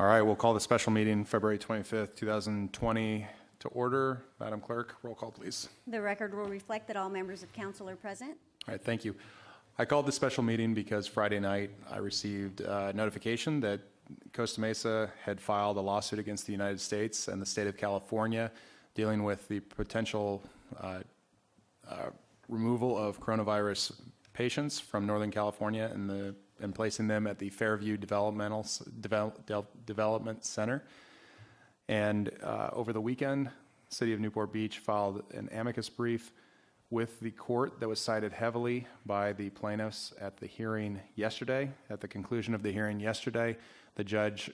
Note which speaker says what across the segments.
Speaker 1: All right, we'll call the special meeting February 25th, 2020 to order. Madam Clerk, roll call, please.
Speaker 2: The record will reflect that all members of council are present.
Speaker 1: All right, thank you. I called this special meeting because Friday night I received notification that Costa Mesa had filed a lawsuit against the United States and the state of California dealing with the potential removal of coronavirus patients from Northern California and placing them at the Fairview Development Center. And over the weekend, the city of Newport Beach filed an amicus brief with the court that was cited heavily by the plaintiffs at the hearing yesterday. At the conclusion of the hearing yesterday, the judge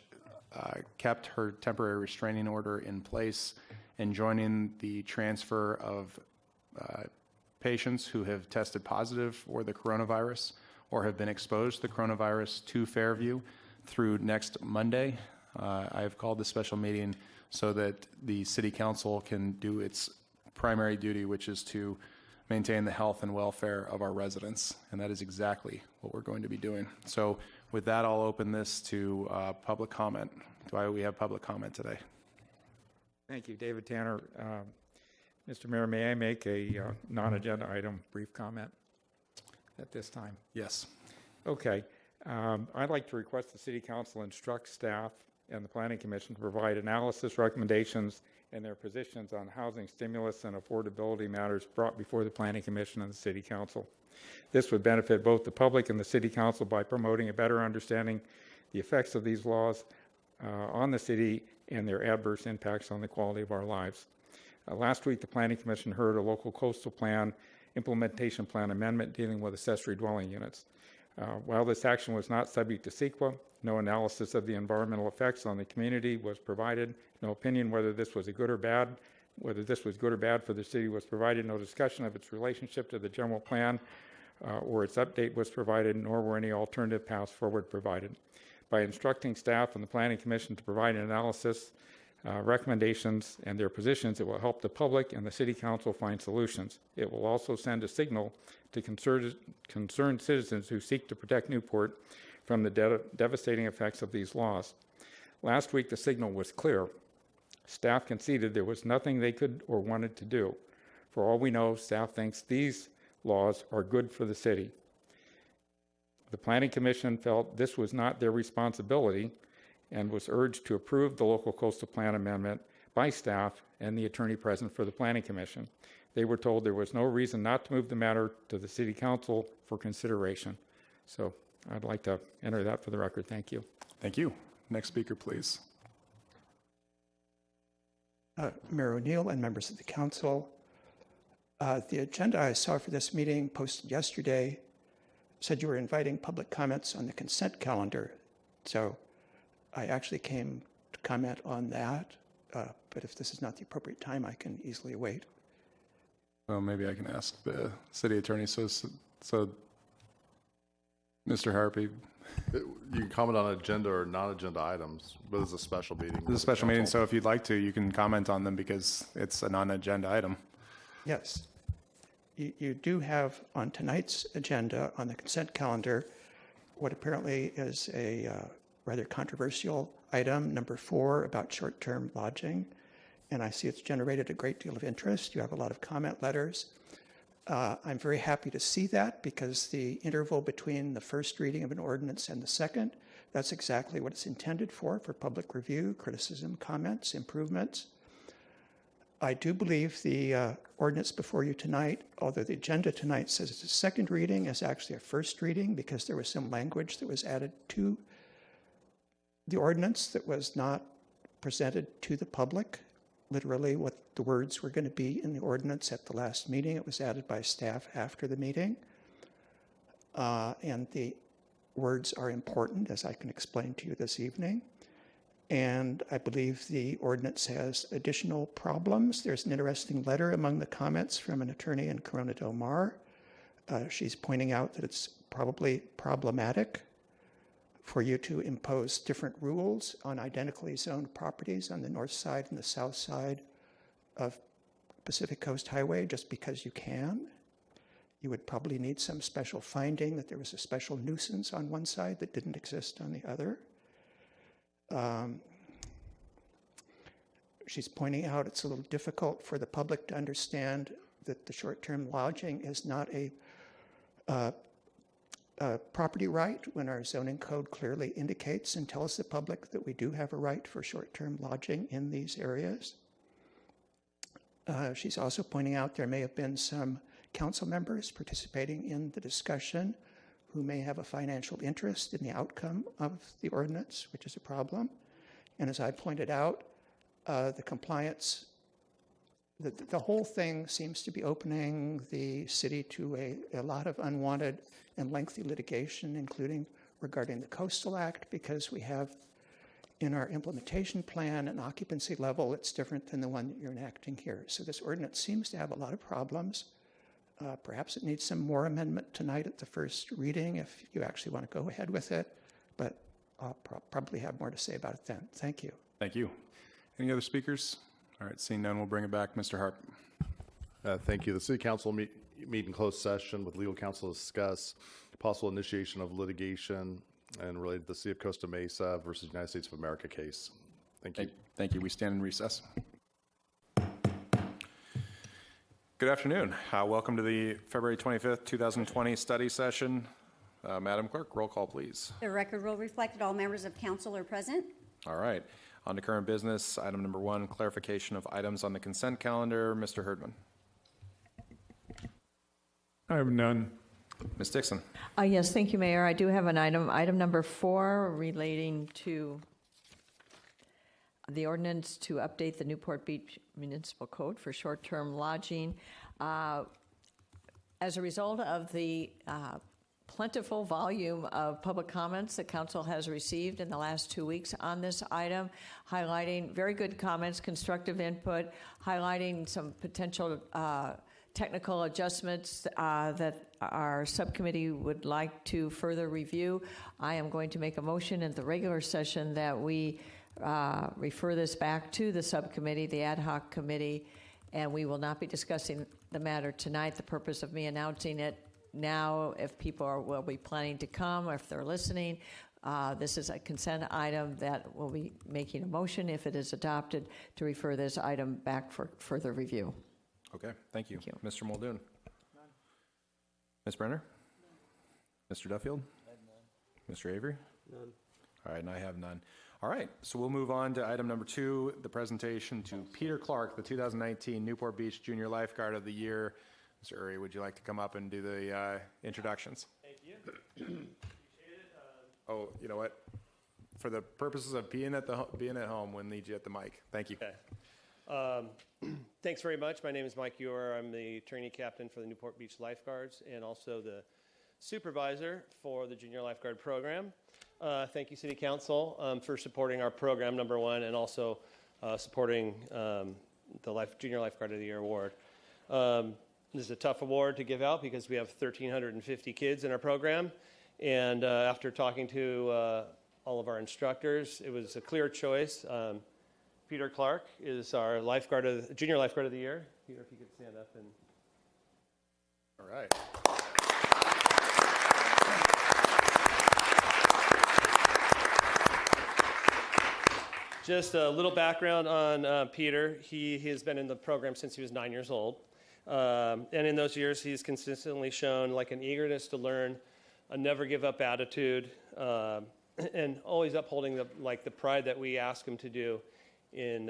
Speaker 1: kept her temporary restraining order in place, enjoining the transfer of patients who have tested positive for the coronavirus or have been exposed to the coronavirus to Fairview through next Monday. I have called this special meeting so that the city council can do its primary duty, which is to maintain the health and welfare of our residents, and that is exactly what we're going to be doing. So with that, I'll open this to public comment. We have public comment today?
Speaker 3: Thank you, David Tanner. Mr. Mayor, may I make a non-agenda item brief comment at this time?
Speaker 1: Yes.
Speaker 3: Okay. I'd like to request the City Council instruct staff and the Planning Commission to provide analysis, recommendations, and their positions on housing stimulus and affordability matters brought before the Planning Commission and the City Council. This would benefit both the public and the City Council by promoting a better understanding the effects of these laws on the city and their adverse impacts on the quality of our lives. Last week, the Planning Commission heard a local coastal plan implementation plan amendment dealing with accessory dwelling units. While this action was not subject to CEQA, no analysis of the environmental effects on the community was provided. No opinion whether this was good or bad for the city was provided. No discussion of its relationship to the general plan or its update was provided, nor were any alternative paths forward provided. By instructing staff and the Planning Commission to provide an analysis, recommendations, and their positions, it will help the public and the City Council find solutions. It will also send a signal to concerned citizens who seek to protect Newport from the devastating effects of these laws. Last week, the signal was clear. Staff conceded there was nothing they could or wanted to do. For all we know, staff thinks these laws are good for the city. The Planning Commission felt this was not their responsibility and was urged to approve the local coastal plan amendment by staff and the attorney present for the Planning Commission. They were told there was no reason not to move the matter to the City Council for consideration. So I'd like to enter that for the record. Thank you.
Speaker 1: Thank you. Next speaker, please.
Speaker 4: Mayor O'Neill and members of the council. The agenda I saw for this meeting posted yesterday said you were inviting public comments on the consent calendar. So I actually came to comment on that, but if this is not the appropriate time, I can easily wait.
Speaker 1: Well, maybe I can ask the city attorney. So Mr. Harpy.
Speaker 5: You can comment on agenda or non-agenda items, but it's a special meeting.
Speaker 1: This is a special meeting, so if you'd like to, you can comment on them because it's a non-agenda item.
Speaker 4: Yes. You do have on tonight's agenda on the consent calendar what apparently is a rather controversial item, number 4, about short-term lodging. And I see it's generated a great deal of interest. You have a lot of comment letters. I'm very happy to see that because the interval between the first reading of an ordinance and the second, that's exactly what it's intended for public review, criticism, comments, improvements. I do believe the ordinance before you tonight, although the agenda tonight says it's a second reading, is actually a first reading because there was some language that was added to the ordinance that was not presented to the public. Literally what the words were going to be in the ordinance at the last meeting. It was added by staff after the meeting. And the words are important, as I can explain to you this evening. And I believe the ordinance has additional problems. There's an interesting letter among the comments from an attorney in Corona Del Mar. She's pointing out that it's probably problematic for you to impose different rules on identically zoned properties on the north side and the south side of Pacific Coast Highway just because you can. You would probably need some special finding that there was a special nuisance on one side that didn't exist on the other. She's pointing out it's a little difficult for the public to understand that the short-term lodging is not a property right when our zoning code clearly indicates and tells the public that we do have a right for short-term lodging in these areas. She's also pointing out there may have been some council members participating in the discussion who may have a financial interest in the outcome of the ordinance, which is a problem. And as I pointed out, the compliance, the whole thing seems to be opening the city to a lot of unwanted and lengthy litigation, including regarding the Coastal Act, because we have in our implementation plan an occupancy level that's different than the one that you're enacting here. So this ordinance seems to have a lot of problems. Perhaps it needs some more amendment tonight at the first reading if you actually want to go ahead with it, but I'll probably have more to say about it then. Thank you.
Speaker 1: Thank you. Any other speakers? All right, seeing none, we'll bring it back. Mr. Harp.
Speaker 5: Thank you. The city council meet in closed session with legal counsel to discuss possible initiation of litigation and related to the City of Costa Mesa versus United States of America case. Thank you.
Speaker 1: Thank you. We stand in recess. Good afternoon. Welcome to the February 25th, 2020 study session. Madam Clerk, roll call, please.
Speaker 2: The record will reflect that all members of council are present.
Speaker 1: All right. On to current business. Item number 1, clarification of items on the consent calendar. Mr. Herdman.
Speaker 3: I have none.
Speaker 1: Ms. Dixon.
Speaker 6: Yes, thank you, Mayor. I do have an item number 4, relating to the ordinance to update the Newport Beach Municipal Code for short-term lodging. As a result of the plentiful volume of public comments the council has received in the last 2 weeks on this item, highlighting very good comments, constructive input, highlighting some potential technical adjustments that our subcommittee would like to further review. I am going to make a motion in the regular session that we refer this back to the subcommittee, the ad hoc committee, and we will not be discussing the matter tonight. The purpose of me announcing it now, if people will be planning to come or if they're listening, this is a consent item that will be making a motion, if it is adopted, to refer this item back for further review.
Speaker 1: Okay, thank you.
Speaker 6: Thank you.
Speaker 1: Mr. Muldoon. None. Ms. Brenner? None. Mr. Duffield? I have none. Mr. Avery? None. All right, and I have none. All right, so we'll move on to item number 2, the presentation to Peter Clark, the 2019 Newport Beach Junior Lifeguard of the Year. Mr. Uri, would you like to come up and do the introductions?
Speaker 7: Thank you. Appreciate it.
Speaker 1: Oh, you know what? For the purposes of being at home, we'll need you at the mic. Thank you.
Speaker 7: Okay. Thanks very much. My name is Mike Ewer. I'm the trainee captain for the Newport Beach Lifeguards and also the supervisor for the Junior Lifeguard program. Thank you, City Council, for supporting our program, number 1, and also supporting the Junior Lifeguard of the Year award. This is a tough award to give out because we have 1,350 kids in our program. And after talking to all of our instructors, it was a clear choice. Peter Clark is our Junior Lifeguard of the Year. Peter, if you could stand up.
Speaker 1: All right.
Speaker 7: Just a little background on Peter. He has been in the program since he was 9 years old. And in those years, he's consistently shown like an eagerness to learn, a never give up attitude, and always upholding the pride that we ask him to do in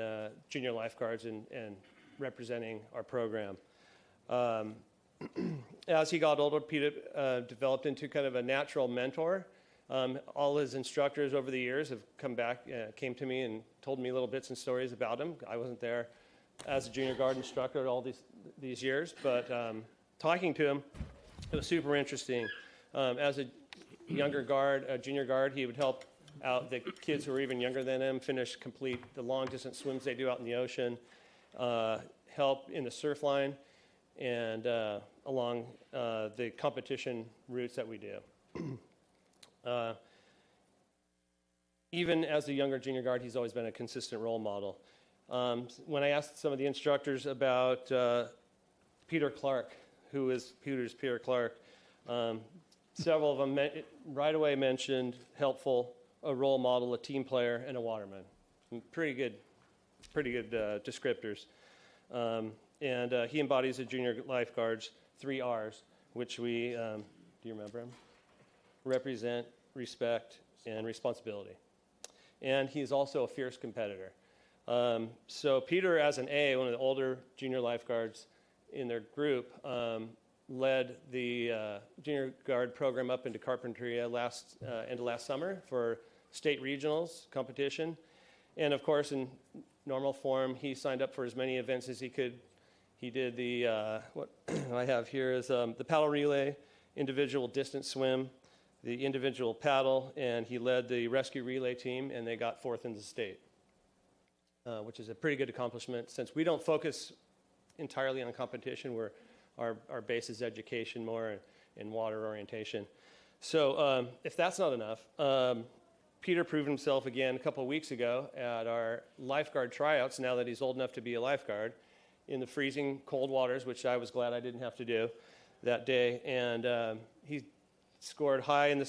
Speaker 7: junior lifeguards and representing our program. As he got older, Peter developed into kind of a natural mentor. All his instructors over the years have came to me and told me little bits and stories about him. I wasn't there as a junior guard instructor all these years, but talking to him, it was super interesting. As a junior guard, he would help out the kids who were even younger than him complete the long distance swims they do out in the ocean, help in the surf line, and along the competition routes that we do. Even as a younger junior guard, he's always been a consistent role model. When I asked some of the instructors about Peter Clark, who is Peter Clark, several of them right away mentioned helpful, a role model, a team player, and a waterman. Pretty good descriptors. And he embodies the junior lifeguards' 3 R's, which we, do you remember them? Represent, respect, and responsibility. And he's also a fierce competitor. So Peter, as an A, one of the older junior lifeguards in their group, led the junior guard program up into Carpinteria end of last summer for state regionals competition. And of course, in normal form, he signed up for as many events as he could. He did the, what I have here is the paddle relay, individual distance swim, the individual paddle, and he led the rescue relay team, and they got 4th in the state, which is a pretty good accomplishment. Since we don't focus entirely on competition, our base is education more and water orientation. So if that's not enough, Peter proved himself again a couple of weeks ago at our lifeguard tryouts, now that he's old enough to be a lifeguard, in the freezing cold waters, which I was glad I didn't have to do that day. And he scored high in the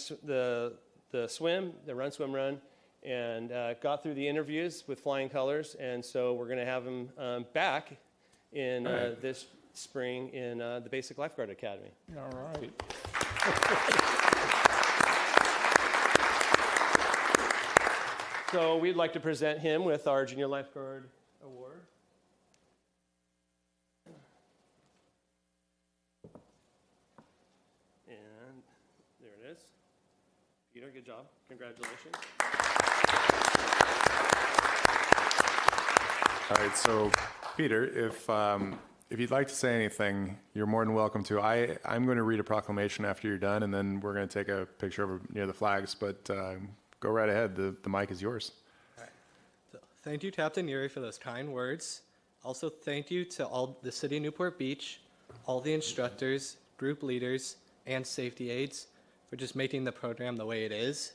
Speaker 7: swim, the run, swim, run, and got through the interviews with flying colors. And so we're going to have him back in this spring in the Basic Lifeguard Academy.
Speaker 3: All right.
Speaker 7: So we'd like to present him with our Junior Lifeguard Award. And there it is. Peter, good job. Congratulations.
Speaker 1: All right, so Peter, if you'd like to say anything, you're more than welcome to. I'm going to read a proclamation after you're done, and then we're going to take a picture over near the flags, but go right ahead. The mic is yours.
Speaker 8: All right. So, thank you, Captain Yuri, for those kind words. Also, thank you to all the City of Newport Beach, all the instructors, group leaders, and safety aides for just making the program the way it is.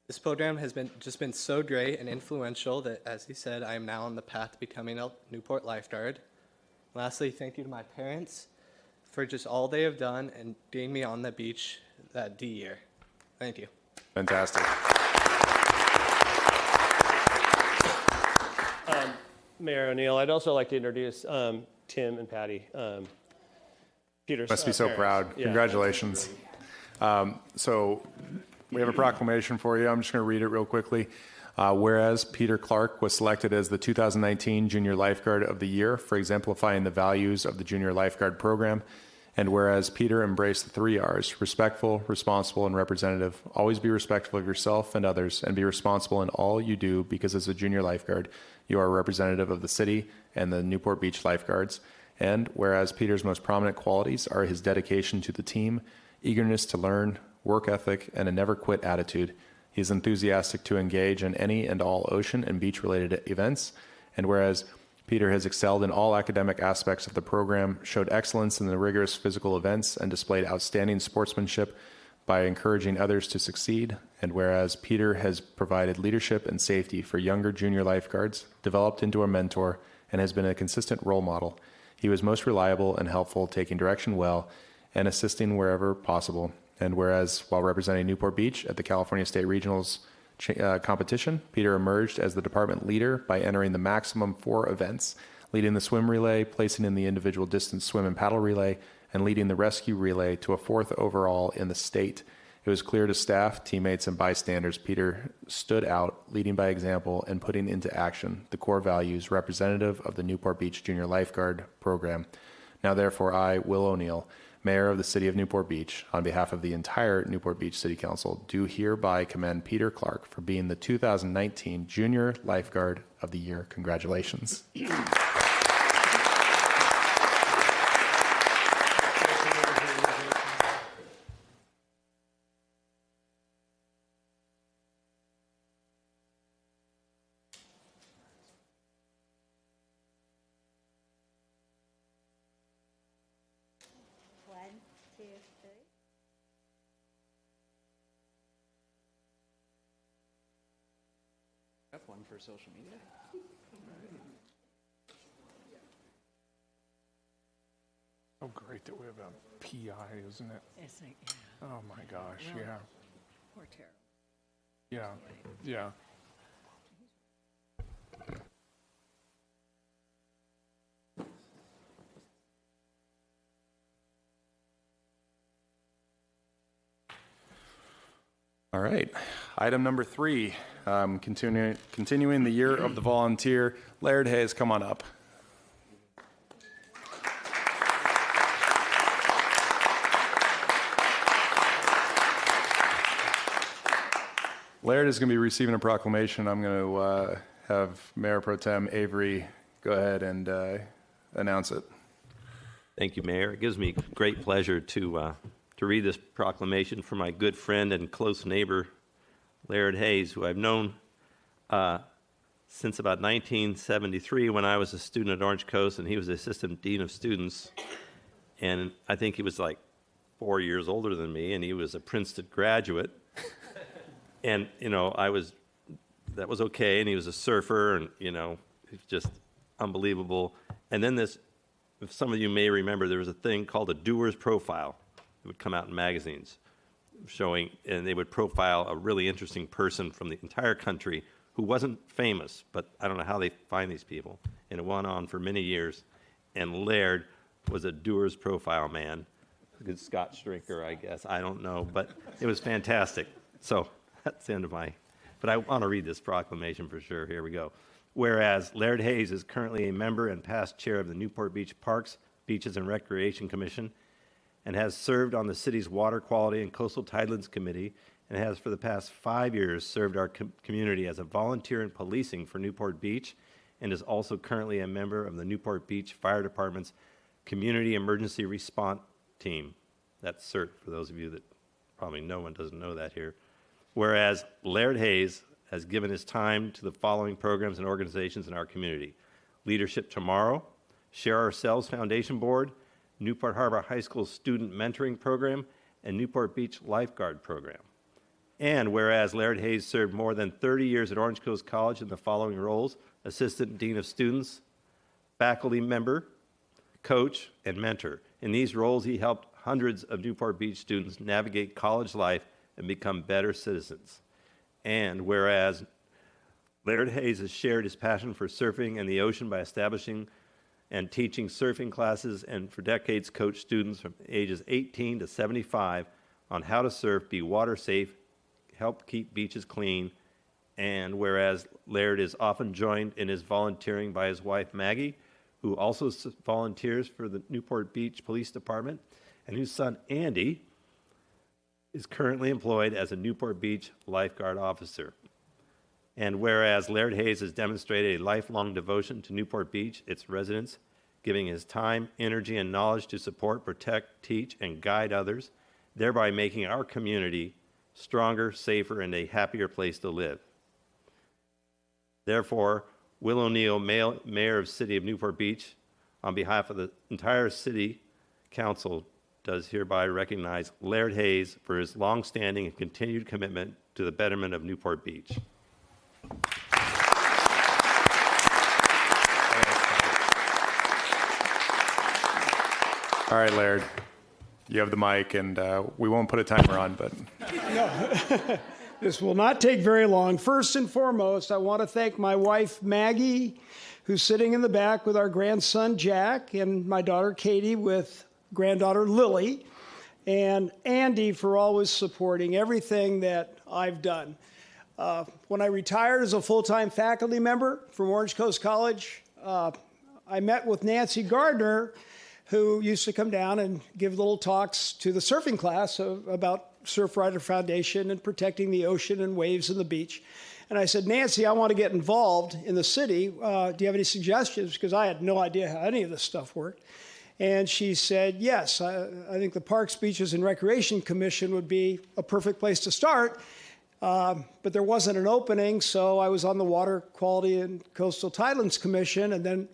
Speaker 8: This program has been so great and influential that, as he said, I am now on the path to becoming a Newport lifeguard. Lastly, thank you to my parents for just all they have done and getting me on the beach that D year. Thank you.
Speaker 1: Fantastic.
Speaker 7: Mayor O'Neill, I'd also like to introduce Tim and Patty. Peter's
Speaker 1: Must be so
Speaker 7: parents.
Speaker 1: proud.
Speaker 7: Yeah.
Speaker 1: Congratulations. So we have a proclamation for you. I'm just going to read it real quickly. Whereas Peter Clark was selected as the 2019 Junior Lifeguard of the Year for exemplifying the values of the Junior Lifeguard program, and whereas Peter embraced the 3 R's, respectful, responsible, and representative, always be respectful of yourself and others, and be responsible in all you do, because as a Junior Lifeguard, you are a representative of the city and the Newport Beach Lifeguards. And whereas Peter's most prominent qualities are his dedication to the team, eagerness to learn, work ethic, and a never-quit attitude, he is enthusiastic to engage in any and all ocean and beach-related events. And whereas Peter has excelled in all academic aspects of the program, showed excellence in the rigorous physical events, and displayed outstanding sportsmanship by encouraging others to succeed. And whereas Peter has provided leadership and safety for younger junior lifeguards, developed into a mentor, and has been a consistent role model, he was most reliable and helpful, taking direction well and assisting wherever possible. And whereas, while representing Newport Beach at the California State Regionals competition, Peter emerged as the department leader by entering the maximum 4 events, leading the swim relay, placing in the individual distance swim and paddle relay, and leading the rescue relay to a 4th overall in the state. It was clear to staff, teammates, and bystanders Peter stood out, leading by example and putting into action the core values representative of the Newport Beach Junior Lifeguard program. Now, therefore, I, Will O'Neill, Mayor of the City of Newport Beach, on behalf of the entire Newport Beach City Council, do hereby commend Peter Clark for being the 2019 Junior Lifeguard of the Year. Congratulations.
Speaker 2: One, two, three.
Speaker 9: Have one for social media.
Speaker 3: Oh, great that we have a PI, isn't it?
Speaker 6: It's like, yeah,
Speaker 3: Oh, my gosh, yeah.
Speaker 6: poor Tara.
Speaker 1: Yeah, yeah. All right. Item number 3, continuing the year of the volunteer. Laird Hayes, come on up. Laird is going to be receiving a proclamation. I'm going to have Mayor Pro Tem Avery go ahead and announce it.
Speaker 9: Thank you, Mayor. It gives me great pleasure to read this proclamation for my good friend and close neighbor, Laird Hayes, who I've known since about 1973 when I was a student at Orange Coast and he was the Assistant Dean of Students. And I think he was like 4 years older than me, and he was a Princeton graduate. And, you know, that was okay, and he was a surfer, and, you know, it's just unbelievable. And then this, if some of you may remember, there was a thing called a doer's profile. It would come out in magazines showing, and they would profile a really interesting person from the entire country who wasn't famous, but I don't know how they find these people. And it went on for many years. And Laird was a doer's profile man, a good Scotch drinker, I guess. I don't know, but it was fantastic. So that's the end of but I want to read this proclamation for sure. Here we go. Whereas Laird Hayes is currently a member and past chair of the Newport Beach Parks, Beaches, and Recreation Commission, and has served on the city's Water Quality and Coastal Tidelands Committee, and has for the past 5 years served our community as a volunteer in policing for Newport Beach, and is also currently a member of the Newport Beach Fire Department's Community Emergency Response Team. That's CERT for those of you that probably no one doesn't know that here. Whereas Laird Hayes has given his time to the following programs and organizations in our community: Leadership Tomorrow, Share Ourselves Foundation Board, Newport Harbor High School Student Mentoring Program, and Newport Beach Lifeguard Program. And whereas Laird Hayes served more than 30 years at Orange Coast College in the following roles: Assistant Dean of Students, faculty member, coach, and mentor. In these roles, he helped hundreds of Newport Beach students navigate college life and become better citizens. And whereas Laird Hayes has shared his passion for surfing and the ocean by establishing and teaching surfing classes, and for decades coached students from ages 18 to 75 on how to surf, be water safe, help keep beaches clean. And whereas Laird is often joined in his volunteering by his wife Maggie, who also volunteers for the Newport Beach Police Department, and whose son Andy is currently employed as a Newport Beach lifeguard officer. And whereas Laird Hayes has demonstrated a lifelong devotion to Newport Beach, its residents, giving his time, energy, and knowledge to support, protect, teach, and guide others, thereby making our community stronger, safer, and a happier place to live. Therefore, Will O'Neill, Mayor of the City of Newport Beach, on behalf of the entire City Council, does hereby recognize Laird Hayes for his long-standing and continued commitment to the betterment of Newport Beach.
Speaker 1: All right, Laird, you have the mic, and we won't put a timer on, but...
Speaker 10: No, this will not take very long. First and foremost, I want to thank my wife, Maggie, who's sitting in the back with our grandson, Jack, and my daughter, Katie, with granddaughter, Lily, and Andy for always supporting everything that I've done. When I retired as a full-time faculty member from Orange Coast College, I met with Nancy Gardner, who used to come down and give little talks to the surfing class about Surfrider Foundation and protecting the ocean and waves and the beach. And I said, Nancy, I want to get involved in the city. Do you have any suggestions? Because I had no idea how any of this stuff worked. And she said, yes, I think the Parks, Beaches, and Recreation Commission would be a perfect place to start. But there wasn't an opening, so I was on the Water Quality and Coastal Tidelands Commission, and then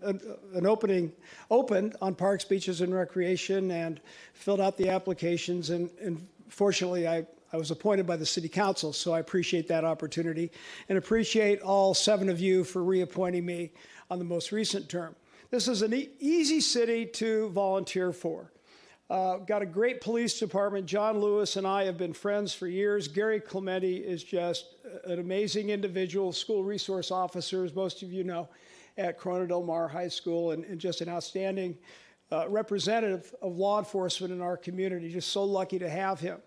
Speaker 10: an opening opened on Parks, Beaches, and Recreation, and filled out the applications. And fortunately, I was appointed by the City Council, so I appreciate that opportunity, and appreciate all 7 of you for reappointing me on the most recent term. This is an easy city to volunteer for. Got a great police department. John Lewis and I have been friends for years. Gary Clementi is just an amazing individual, school resource officer, as most of you know, at Corona Del Mar High School, and just an outstanding representative of law enforcement in our community. Just so lucky to have him.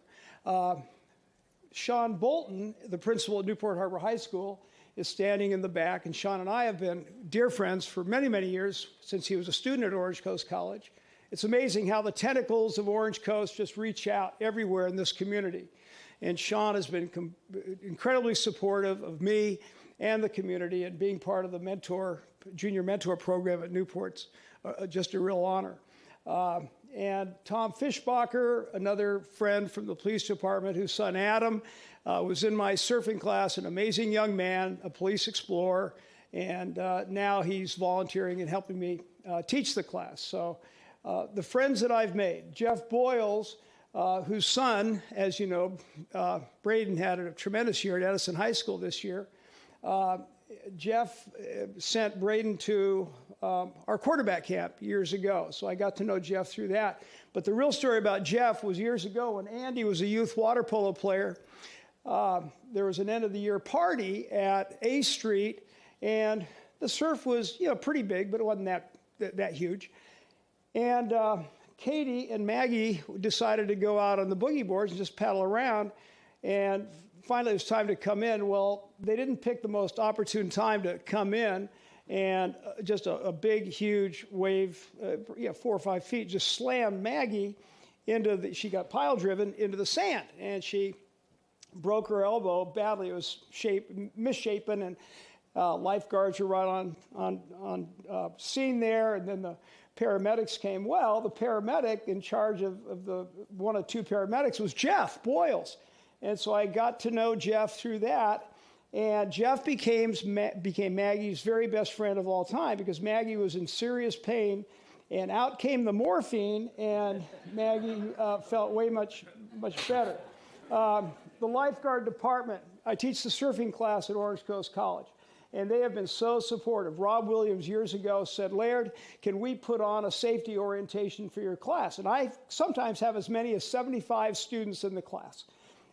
Speaker 10: Sean Bolton, the principal at Newport Harbor High School, is standing in the back, and Sean and I have been dear friends for many, many years since he was a student at Orange Coast College. It's amazing how the tentacles of Orange Coast just reach out everywhere in this community. And Sean has been incredibly supportive of me and the community, and being part of the junior mentor program at Newport's just a real honor. And Tom Fischbacher, another friend from the police department, whose son Adam was in my surfing class, an amazing young man, a police explorer, and now he's volunteering and helping me teach the class. So the friends that I've made, Jeff Boyles, whose son, as you know, Braden had a tremendous year at Edison High School this year. Jeff sent Braden to our quarterback camp years ago, so I got to know Jeff through that. But the real story about Jeff was years ago when Andy was a youth water polo player. There was an end-of-the-year party at A Street, and the surf was, pretty big, but it wasn't that huge. And Katie and Maggie decided to go out on the boogie boards and just paddle around, and finally it was time to come in. Well, they didn't pick the most opportune time to come in, and just a big, huge wave, 4 or 5 feet, just slammed Maggie she got pile driven into the sand, and she broke her elbow badly. It was misshapen, and lifeguards were right on scene there, and then the paramedics came. Well, the paramedic in charge of the one of 2 paramedics was Jeff Boyles. And so I got to know Jeff through that. And Jeff became Maggie's very best friend of all time, because Maggie was in serious pain, and out came the morphine, and Maggie felt way much better. The lifeguard department, I teach the surfing class at Orange Coast College, and they have been so supportive. Rob Williams years ago said, Laird, can we put on a safety orientation for your class? And I sometimes have as many as 75 students in the class.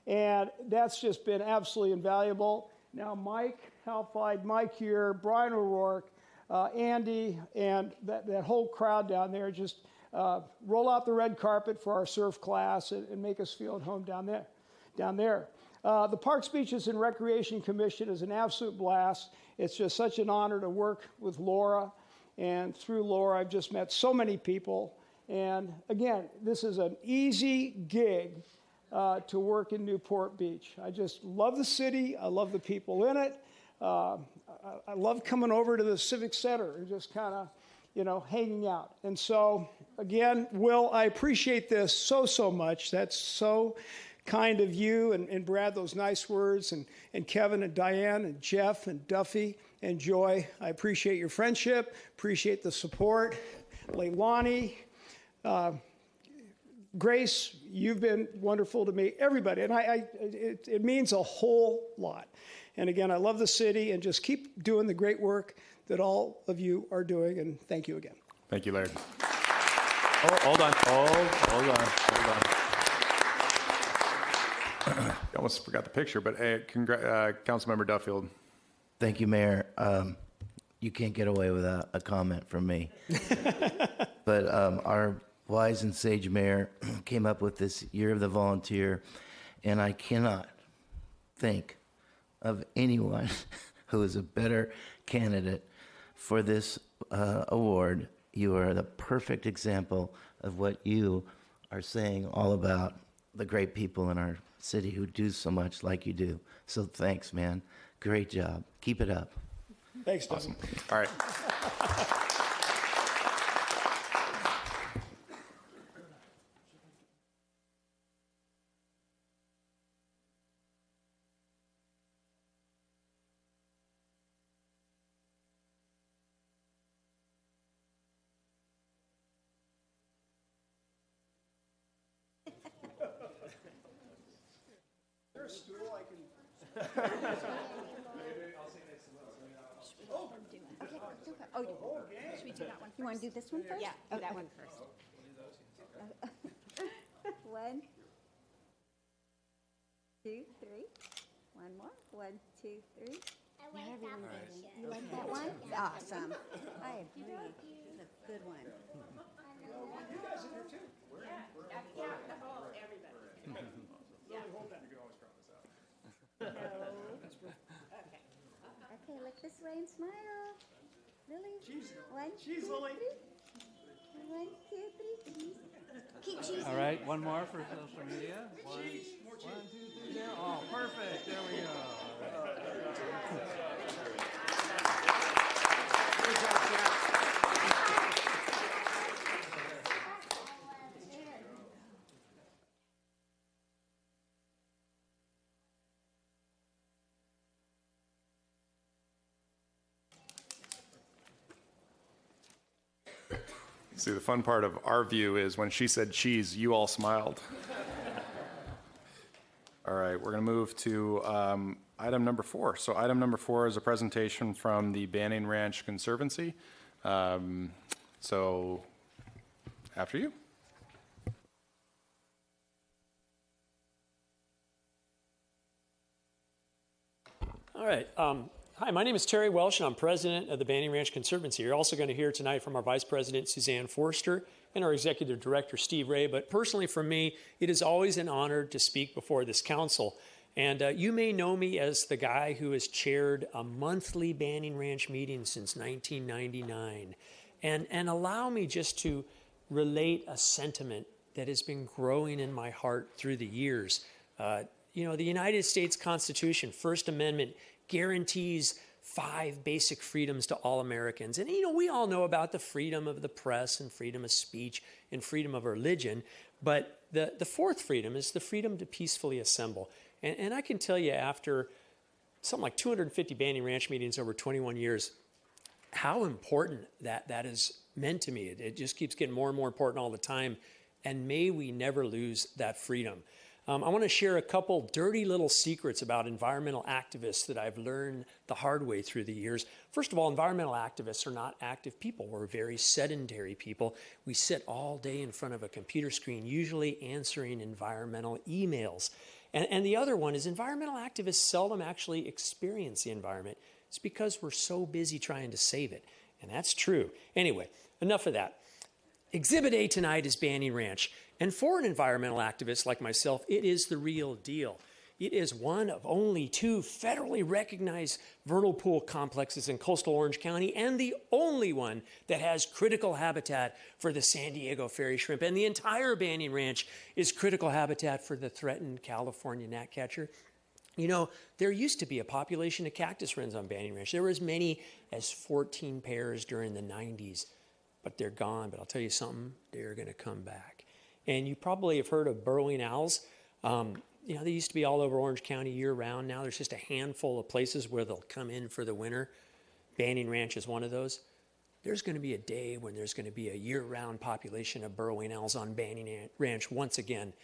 Speaker 10: And that's just been absolutely invaluable. Now, Mike Halfide, Mike here, Brian O'Rourke, Andy, and that whole crowd down there just roll out the red carpet for our surf class and make us feel at home down there. The Parks, Beaches, and Recreation Commission is an absolute blast. It's just such an honor to work with Laura. And through Laura, I've just met so many people. And again, this is an easy gig to work in Newport Beach. I just love the city. I love the people in it. I love coming over to the Civic Center and just kind of, hanging out. And so, again, Will, I appreciate this so much. That's so kind of you and Brad, those nice words, and Kevin and Diane and Jeff and Duffy and Joy. I appreciate your friendship, appreciate the support. Leilani, Grace, you've been wonderful to me. Everybody, and it means a whole lot. And again, I love the city, and just keep doing the great work that all of you are doing, and thank you again.
Speaker 1: Thank you, Laird. Oh, hold on. Hold on. You almost forgot the picture, but hey, Councilmember Duffield.
Speaker 11: Thank you, Mayor. You can't get away without a comment from me. But our wise and sage mayor came up with this Year of the Volunteer, and I cannot think of anyone who is a better candidate for this award. You are the perfect example of what you are saying all about the great people in our city who do so much like you do. So thanks, man. Great job. Keep it up.
Speaker 10: Thanks, Doug.
Speaker 1: Awesome. All right.
Speaker 2: You want to do this one first?
Speaker 12: Yeah, do that one first.
Speaker 2: 1, 2, 3. One more. 1, 2, 3.
Speaker 12: I like that one.
Speaker 2: You like that one? Awesome. I agree. It's a good one. Okay, look this way and smile. Lily. Cheese. 1, 2, 3. 1, 2, 3. Cheese. Keep cheesing.
Speaker 13: All right, one more for social media. One, 2, 3, there. Oh, perfect. There we go. Good job, Jack.
Speaker 1: See, the fun part of our view is when she said cheese, you all smiled. All right, we're going to move to item number 4. So item number 4 is a presentation from the Banning Ranch Conservancy. So after you.
Speaker 14: All right. Hi, my name is Terry Welsh, and I'm president of the Banning Ranch Conservancy. You're also going to hear tonight from our vice president, Suzanne Forster, and our executive director, Steve Ray. But personally, for me, it is always an honor to speak before this council. And you may know me as the guy who has chaired a monthly Banning Ranch meeting since 1999. And allow me just to relate a sentiment that has been growing in my heart through the years. You know, the United States Constitution, First Amendment, guarantees 5 basic freedoms to all Americans. And, you know, we all know about the freedom of the press and freedom of speech and freedom of religion. But the 4th freedom is the freedom to peacefully assemble. And I can tell you, after something like 250 Banning Ranch meetings over 21 years, how important that is meant to me. It just keeps getting more and more important all the time. And may we never lose that freedom. I want to share a couple dirty little secrets about environmental activists that I've learned the hard way through the years. First of all, environmental activists are not active people. We're very sedentary people. We sit all day in front of a computer screen, usually answering environmental emails. And the other one is environmental activists seldom actually experience the environment. It's because we're so busy trying to save it. And that's true. Anyway, enough of that. Exhibit A tonight is Banning Ranch. And for an environmental activist like myself, it is the real deal. It is one of only 2 federally recognized vernal pool complexes in coastal Orange County, and the only one that has critical habitat for the San Diego fairy shrimp. And the entire Banning Ranch is critical habitat for the threatened California gnatcatcher. You know, there used to be a population of cactus wrens on Banning Ranch. There were as many as 14 pairs during the 90s, but they're gone. But I'll tell you something, they're going to come back. And you probably have heard of burrowing owls. You know, they used to be all over Orange County year-round. Now there's just a handful of places where they'll come in for the winter. Banning Ranch is one of those. There's going to be a day when there's going to be a year-round population of burrowing owls on Banning Ranch once again.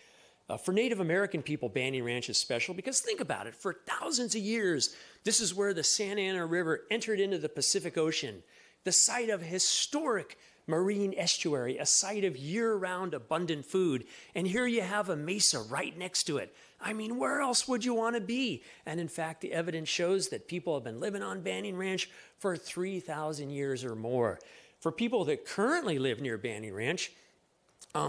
Speaker 14: For Native American people, Banning Ranch is special because think about it. For thousands of years, this is where the Santa Ana River entered into the Pacific Ocean, the site of historic marine estuary, a site of year-round abundant food. And here you have a mesa right next to it. I mean, where else would you want to be? And in fact, the evidence shows that people have been living on Banning Ranch for 3,000 years or more. For people that currently live near Banning Ranch,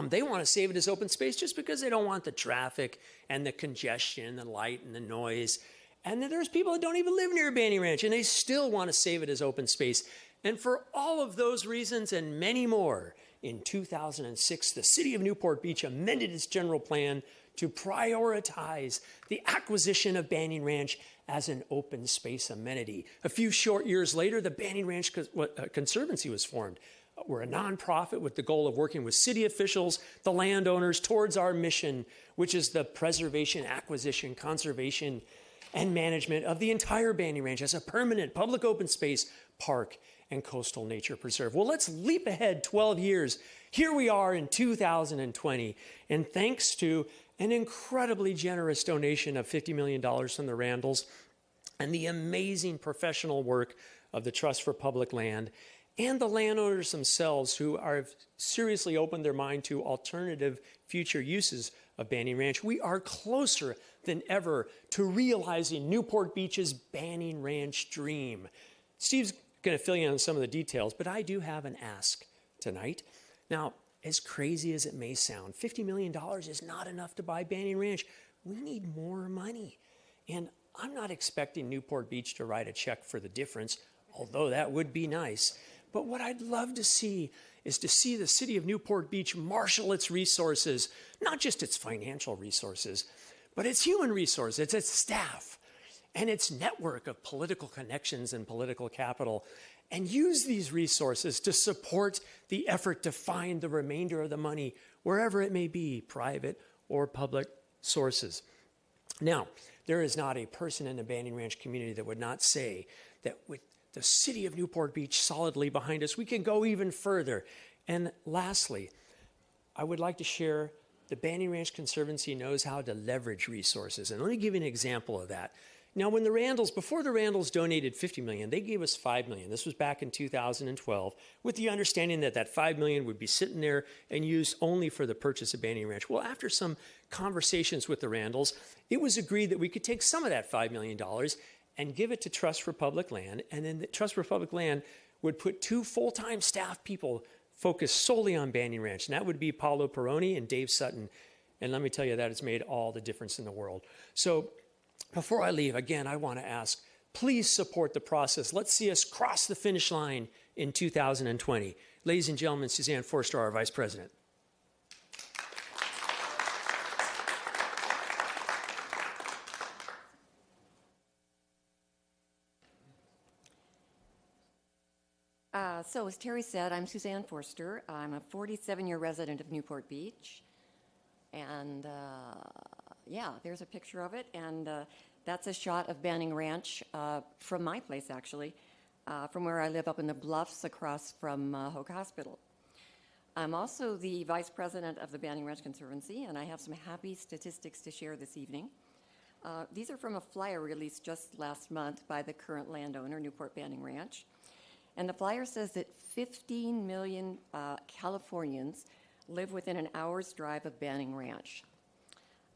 Speaker 14: they want to save it as open space just because they don't want the traffic and the congestion, the light and the noise. And then there's people that don't even live near Banning Ranch and they still want to save it as open space. And for all of those reasons and many more, in 2006, the city of Newport Beach amended its general plan to prioritize the acquisition of Banning Ranch as an open space amenity. A few short years later, the Banning Ranch Conservancy was formed. We're a nonprofit with the goal of working with city officials, the landowners, towards our mission, which is the preservation, acquisition, conservation, and management of the entire Banning Ranch as a permanent public open space, park, and coastal nature preserve. Well, let's leap ahead 12 years. Here we are in 2020, and thanks to an incredibly generous donation of $50 million from the Randalls and the amazing professional work of the Trust for Public Land and the landowners themselves who have seriously opened their mind to alternative future uses of Banning Ranch. We are closer than ever to realizing Newport Beach's Banning Ranch dream. Steve's going to fill you in on some of the details, but I do have an ask tonight. Now, as crazy as it may sound, $50 million is not enough to buy Banning Ranch. We need more money. And I'm not expecting Newport Beach to write a check for the difference, although that would be nice. But what I'd love to see is to see the city of Newport Beach marshal its resources, not just its financial resources, but its human resources, its staff, and its network of political connections and political capital, and use these resources to support the effort to find the remainder of the money, wherever it may be, private or public sources. Now, there is not a person in the Banning Ranch community that would not say that with the city of Newport Beach solidly behind us, we can go even further. And lastly, I would like to share the Banning Ranch Conservancy knows how to leverage resources. And let me give you an example of that. Now, when before the Randalls donated $50 million, they gave us $5 million. This was back in 2012, with the understanding that that $5 million would be sitting there and used only for the purchase of Banning Ranch. Well, after some conversations with the Randalls, it was agreed that we could take some of that $5 million and give it to Trust for Public Land, and then the Trust for Public Land would put 2 full-time staff people focused solely on Banning Ranch, and that would be Paulo Peroni and Dave Sutton. And let me tell you, that has made all the difference in the world. So before I leave, again, I want to ask, please support the process. Let's see us cross the finish line in 2020. Ladies and gentlemen, Suzanne Forster, our Vice President.
Speaker 12: So as Terry said, I'm Suzanne Forster. I'm a 47-year resident of Newport Beach. And yeah, there's a picture of it. And that's a shot of Banning Ranch from my place, actually, from where I live up in the bluffs across from Hoag Hospital. I'm also the vice president of the Banning Ranch Conservancy, and I have some happy statistics to share this evening. These are from a flyer released just last month by the current landowner, Newport Banning Ranch. And the flyer says that 15 million Californians live within an hour's drive of Banning Ranch.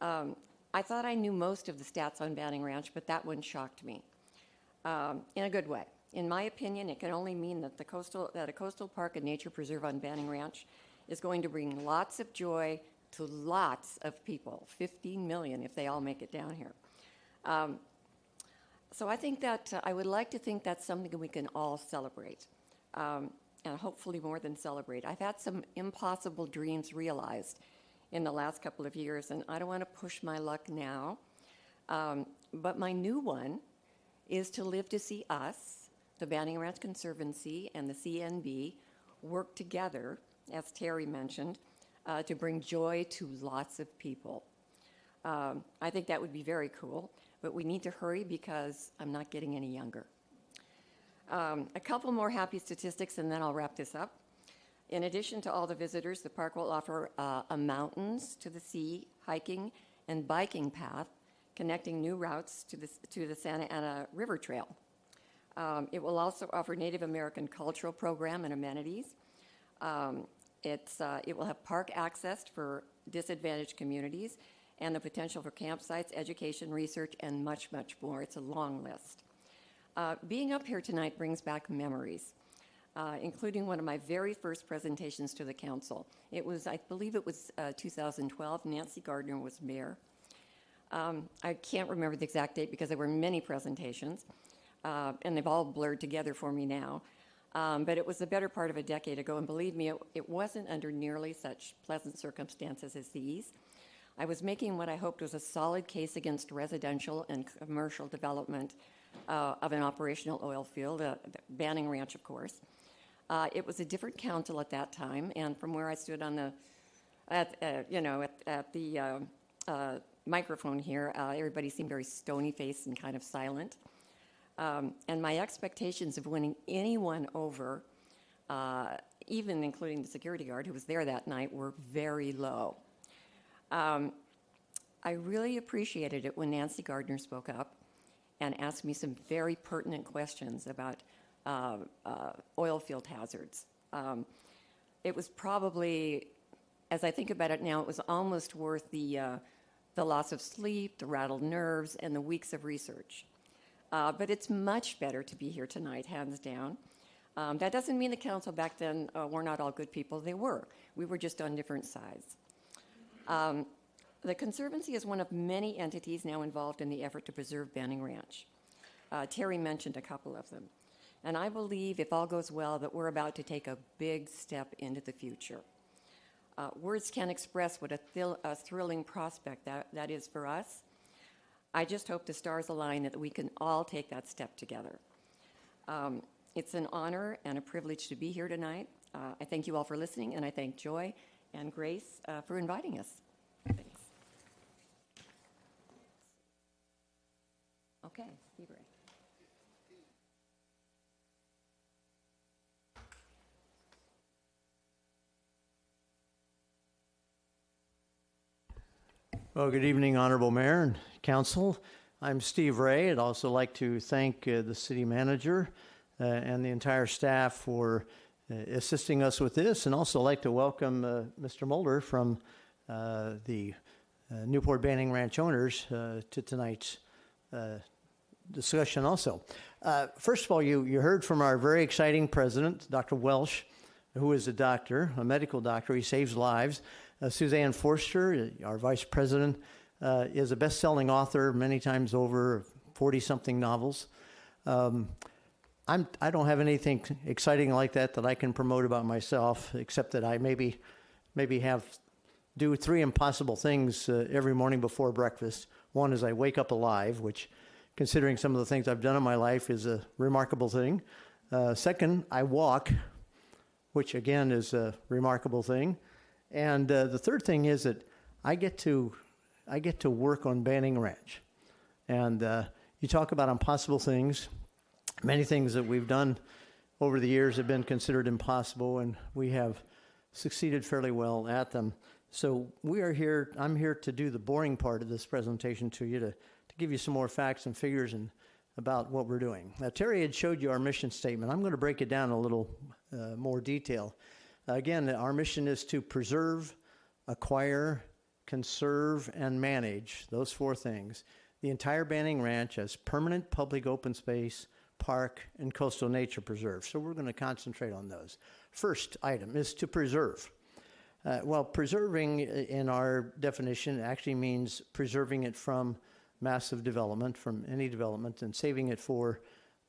Speaker 12: I thought I knew most of the stats on Banning Ranch, but that one shocked me in a good way. In my opinion, it can only mean that a coastal park and nature preserve on Banning Ranch is going to bring lots of joy to lots of people, 15 million if they all make it down here. So I think that I would like to think that's something we can all celebrate, and hopefully more than celebrate. I've had some impossible dreams realized in the last couple of years, and I don't want to push my luck now, but my new one is to live to see us, the Banning Ranch Conservancy and the CNB, work together, as Terry mentioned, to bring joy to lots of people. I think that would be very cool. But we need to hurry because I'm not getting any younger. A couple more happy statistics and then I'll wrap this up. In addition to all the visitors, the park will offer a mountains to the sea, hiking and biking path, connecting new routes to the Santa Ana River Trail. It will also offer Native American cultural program and amenities. It will have park access for disadvantaged communities, and the potential for campsites, education, research, and much, much more. It's a long list. Being up here tonight brings back memories, including one of my very first presentations to the council. I believe it was 2012. Nancy Gardner was mayor. I can't remember the exact date because there were many presentations, and they've all blurred together for me now. But it was the better part of a decade ago, and believe me, it wasn't under nearly such pleasant circumstances as these. I was making what I hoped was a solid case against residential and commercial development of an operational oil field, Banning Ranch, of course. It was a different council at that time, and from where I stood on at the microphone here, everybody seemed very stony-faced and kind of silent. And my expectations of winning anyone over, even including the security guard who was there that night, were very low. I really appreciated it when Nancy Gardner spoke up and asked me some very pertinent questions about oil field hazards. It was probably As I think about it now, it was almost worth the loss of sleep, the rattled nerves, and the weeks of research. But it's much better to be here tonight, hands down. That doesn't mean the council back then were not all good people. They were. We were just on different sides. The Conservancy is one of many entities now involved in the effort to preserve Banning Ranch. Terry mentioned a couple of them. And I believe, if all goes well, that we're about to take a big step into the future. Words can't express what a thrilling prospect that is for us. I just hope the stars align that we can all take that step together. It's an honor and a privilege to be here tonight. I thank you all for listening, and I thank Joy and Grace for inviting us. Thanks. Okay, Steve Ray.
Speaker 15: Well, good evening, Honorable Mayor and Council. I'm Steve Ray. I'd also like to thank the City Manager and the entire staff for assisting us with this, and also like to welcome Mr. Mulder from the Newport Banning Ranch owners to tonight's discussion also. First of all, you heard from our very exciting president, Dr. Welsh, who is a doctor, a medical doctor. He saves lives. Suzanne Forster, our vice president, is a best-selling author, many times over 40-something novels. I don't have anything exciting like that I can promote about myself, except that I maybe do 3 impossible things every morning before breakfast. One is I wake up alive, which, considering some of the things I've done in my life, is a remarkable thing. Second, I walk, which again is a remarkable thing. And the third thing is that I get to work on Banning Ranch. And you talk about impossible things. Many things that we've done over the years have been considered impossible, and we have succeeded fairly well at them. So I'm here to do the boring part of this presentation to you, to give you some more facts and figures and about what we're doing. Now, Terry had showed you our mission statement. I'm going to break it down a little more detail. Again, our mission is to preserve, acquire, conserve, and manage, those 4 things, the entire Banning Ranch as permanent public open space, park, and coastal nature preserve. So we're going to concentrate on those. First item is to preserve. Well, preserving in our definition actually means preserving it from massive development, from any development, and saving it for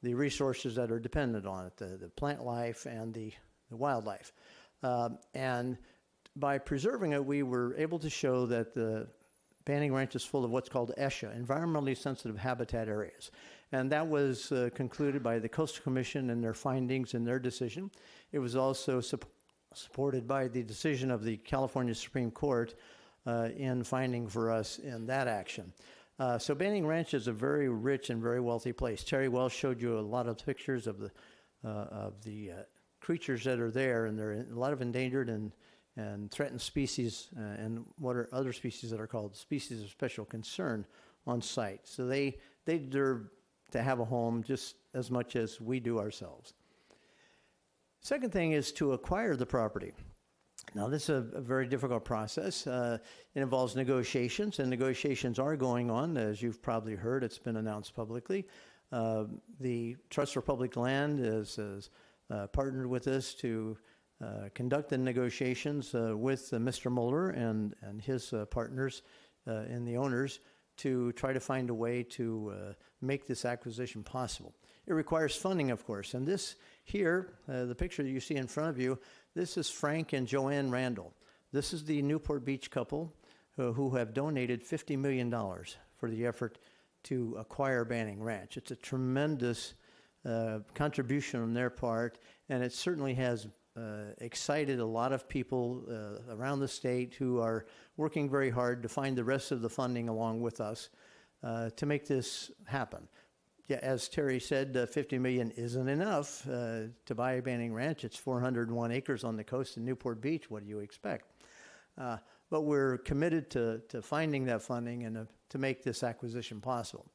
Speaker 15: the resources that are dependent on it, the plant life and the wildlife. And by preserving it, we were able to show that the Banning Ranch is full of what's called ESHA, environmentally sensitive habitat areas. And that was concluded by the Coastal Commission in their findings in their decision. It was also supported by the decision of the California Supreme Court in finding for us in that action. So Banning Ranch is a very rich and very wealthy place. Terry Welsh showed you a lot of pictures of the creatures that are there, and there are a lot of endangered and threatened species and what are other species that are called species of special concern on site. So they deserve to have a home just as much as we do ourselves. Second thing is to acquire the property. Now, this is a very difficult process. It involves negotiations, and negotiations are going on. As you've probably heard, it's been announced publicly. The Trust for Public Land is partnered with us to conduct the negotiations with Mr. Mueller and his partners and the owners to try to find a way to make this acquisition possible. It requires funding, of course, and this here, the picture that you see in front of you, this is Frank and Joanne Randall. This is the Newport Beach couple who have donated $50 million for the effort to acquire Banning Ranch. It's a tremendous contribution on their part, and it certainly has excited a lot of people around the state who are working very hard to find the rest of the funding along with us to make this happen. Yeah, as Terry said, $50 million isn't enough to buy a Banning Ranch. It's 401 acres on the coast of Newport Beach. What do you expect? But we're committed to finding that funding and to make this acquisition possible.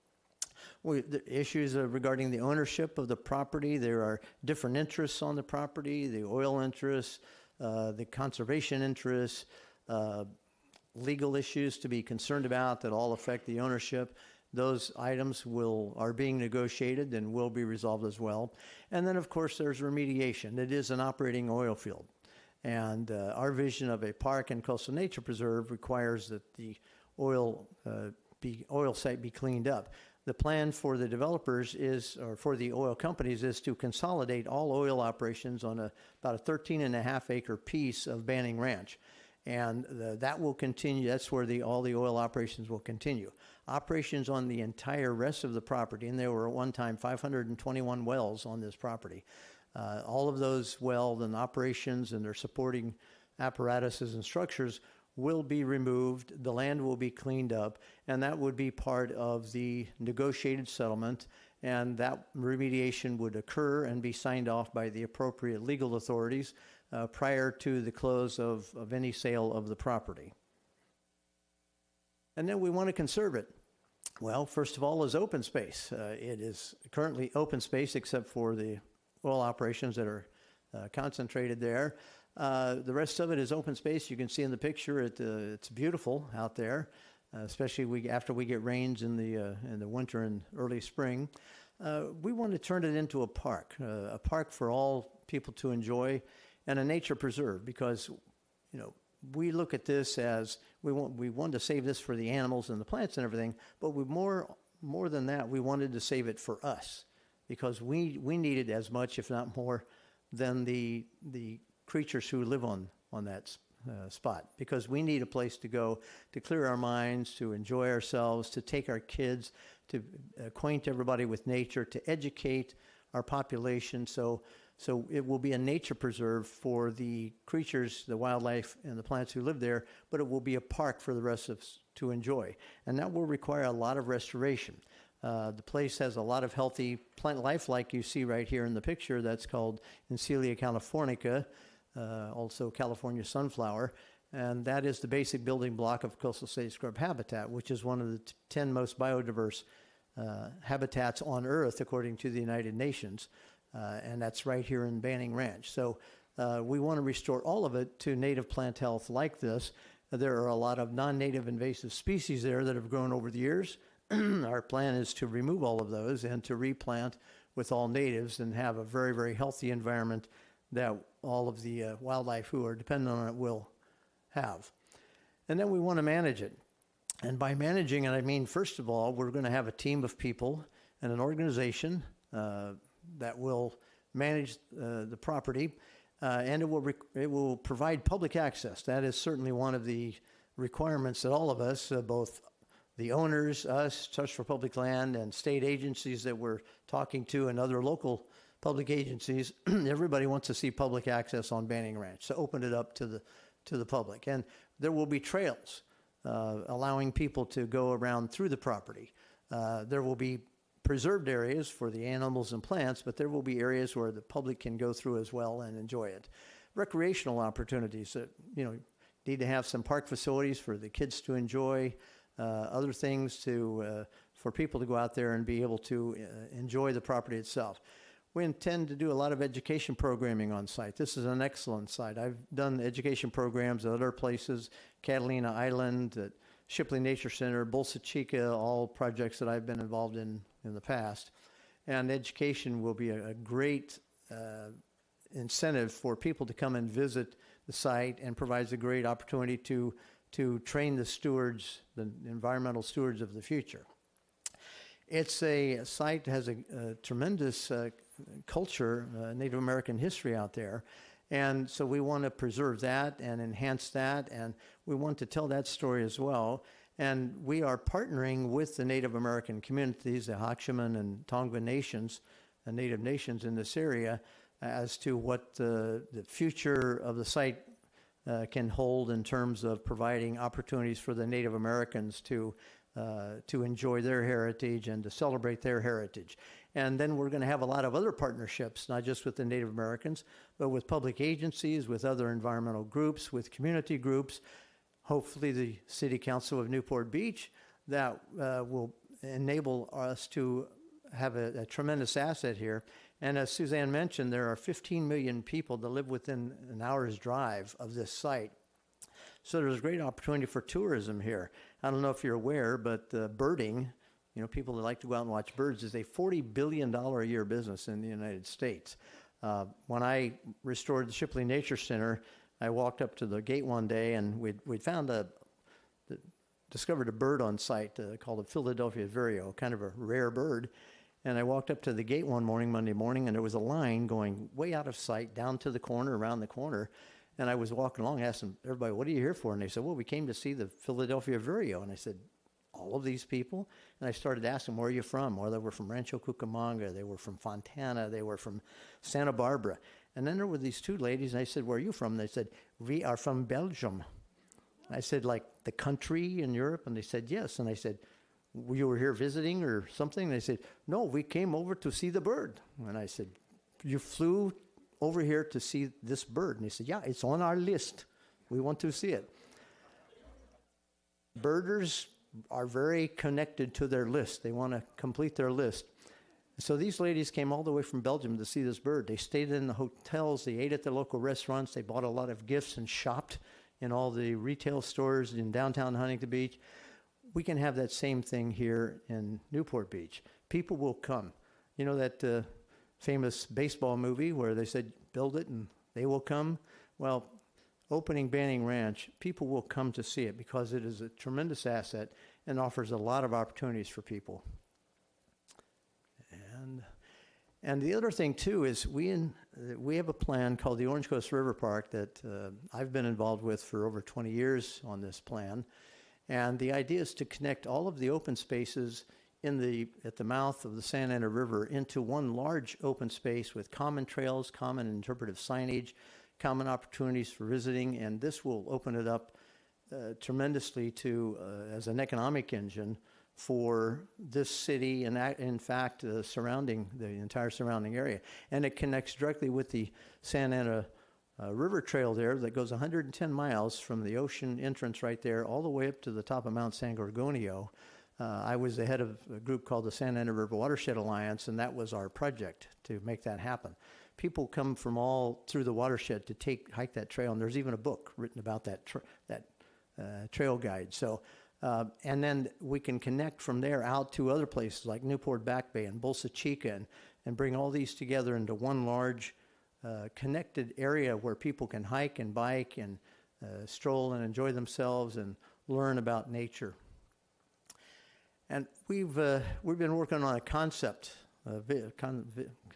Speaker 15: The issues regarding the ownership of the property, there are different interests on the property, the oil interests, the conservation interests, legal issues to be concerned about that all affect the ownership. Those items are being negotiated and will be resolved as well. And then, of course, there's remediation. It is an operating oil field. And our vision of a park and coastal nature preserve requires that the oil site be cleaned up. The plan for the developers or for the oil companies, is to consolidate all oil operations on about a 13.5-acre piece of Banning Ranch. And that will continue. That's where all the oil operations will continue. Operations on the entire rest of the property, and there were at one time 521 wells on this property. All of those wells and operations and their supporting apparatuses and structures will be removed. The land will be cleaned up, and that would be part of the negotiated settlement, and that remediation would occur and be signed off by the appropriate legal authorities prior to the close of any sale of the property. And then we want to conserve it. Well, first of all, is open space. It is currently open space except for the oil operations that are concentrated there. The rest of it is open space. You can see in the picture it's beautiful out there, especially after we get rains in the winter and early spring. We want to turn it into a park for all people to enjoy, and a nature preserve, because we look at this as we want to save this for the animals and the plants and everything, but more than that, we wanted to save it for us, because we need it as much, if not more, than the creatures who live on that spot, because we need a place to go to clear our minds, to enjoy ourselves, to take our kids, to acquaint everybody with nature, to educate our population. So it will be a nature preserve for the creatures, the wildlife, and the plants who live there, but it will be a park for the rest of us to enjoy. And that will require a lot of restoration. The place has a lot of healthy plant life, like you see right here in the picture. That's called Encelia californica, also California sunflower. And that is the basic building block of coastal sage scrub habitat, which is one of the 10 most biodiverse habitats on Earth, according to the United Nations. And that's right here in Banning Ranch. So we want to restore all of it to native plant health like this. There are a lot of non-native invasive species there that have grown over the years. Our plan is to remove all of those and to replant with all natives and have a very, very healthy environment that all of the wildlife who are dependent on it will have. And then we want to manage it. And by managing it, I mean, first of all, we're going to have a team of people and an organization that will manage the property, and it will provide public access. That is certainly one of the requirements that all of us, both the owners, us, Trust for Public Land, and state agencies that we're talking to, and other local public agencies, everybody wants to see public access on Banning Ranch, so open it up to the public. And there will be trails allowing people to go around through the property. There will be preserved areas for the animals and plants, but there will be areas where the public can go through as well and enjoy it. Recreational opportunities that, need to have some park facilities for the kids to enjoy, other things for people to go out there and be able to enjoy the property itself. We intend to do a lot of education programming on site. This is an excellent site. I've done education programs at other places, Catalina Island, at Shipley Nature Center, Bolsa Chica, all projects that I've been involved in the past. And education will be a great incentive for people to come and visit the site, and provides a great opportunity to train the stewards, the environmental stewards of the future. It's a site that has a tremendous culture, Native American history out there. And so we want to preserve that and enhance that, and we want to tell that story as well. And we are partnering with the Native American communities, the Hakshiman and Tongva nations, the Native nations in this area, as to what the future of the site can hold in terms of providing opportunities for the Native Americans to enjoy their heritage and to celebrate their heritage. And then we're going to have a lot of other partnerships, not just with the Native Americans, but with public agencies, with other environmental groups, with community groups, hopefully the City Council of Newport Beach, that will enable us to have a tremendous asset here. And as Suzanne mentioned, there are 15 million people that live within an hour's drive of this site. So there's a great opportunity for tourism here. I don't know if you're aware, but birding, people that like to go out and watch birds, is a $40 billion a year business in the United States. When I restored the Shipley Nature Center, I walked up to the gate one day, and we'd found discovered a bird on site called a Philadelphia vireo, kind of a rare bird. And I walked up to the gate one morning, Monday morning, and there was a line going way out of sight, down to the corner, around the corner. And I was walking along, asking everybody, "What are you here for?" And they said, "Well, we came to see the Philadelphia vireo." And I said, "All of these people?" And I started asking, "Where are you from?" Well, they were from Rancho Cucamonga, they were from Fontana, they were from Santa Barbara. And then there were these two ladies, and I said, "Where are you from?" And they said, "We are from Belgium." I said, "Like the country in Europe?" And they said, "Yes." And I said, "You were here visiting or something?" And they said, "No, we came over to see the bird." And I said, "You flew over here to see this bird?" And he said, "Yeah, it's on our list. We want to see it." Birders are very connected to their list. They want to complete their list. So these ladies came all the way from Belgium to see this bird. They stayed in the hotels, they ate at the local restaurants, they bought a lot of gifts and shopped in all the retail stores in downtown Huntington Beach. We can have that same thing here in Newport Beach. People will come. You know that famous baseball movie where they said, "Build it and they will come"? Well, opening Banning Ranch, people will come to see it because it is a tremendous asset and offers a lot of opportunities for people. And the other thing, too, is we have a plan called the Orange Coast River Park that I've been involved with for over 20 years on this plan. And the idea is to connect all of the open spaces at the mouth of the Santa Ana River into one large open space with common trails, common interpretive signage, common opportunities for visiting, and this will open it up tremendously as an economic engine for this city and, in fact, the entire surrounding area. And it connects directly with the Santa Ana river trail there that goes 110 miles from the ocean entrance right there all the way up to the top of Mount San Gorgonio. I was the head of a group called the Santa Ana River Watershed Alliance, and that was our project to make that happen. People come from all through the watershed to hike that trail, and there's even a book written about that trail guide. So, and then we can connect from there out to other places like Newport Back Bay and Bolsa Chica and bring all these together into one large connected area where people can hike and bike and stroll and enjoy themselves and learn about nature. And we've been working on a concept,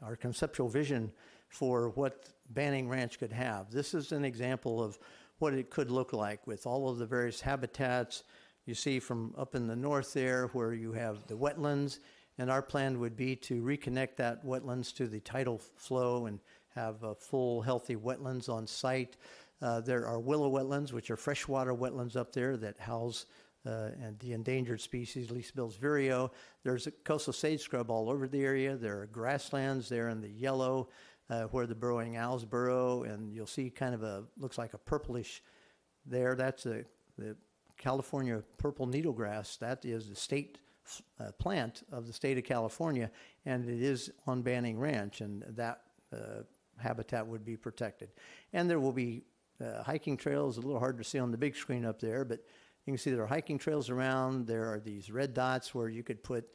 Speaker 15: our conceptual vision for what Banning Ranch could have. This is an example of what it could look like with all of the various habitats. You see from up in the north there where you have the wetlands, and our plan would be to reconnect that wetlands to the tidal flow and have full, healthy wetlands on site. There are willow wetlands, which are freshwater wetlands up there that house and the endangered species, Least-billed vireo. There's a coastal sage scrub all over the area. There are grasslands there in the yellow where the burrowing owls burrow, and you'll see kind of looks like a purplish there. That's the California purple needlegrass. That is the state plant of the state of California, and it is on Banning Ranch, and that habitat would be protected. And there will be hiking trails, a little hard to see on the big screen up there, but you can see there are hiking trails around. There are these red dots where you could put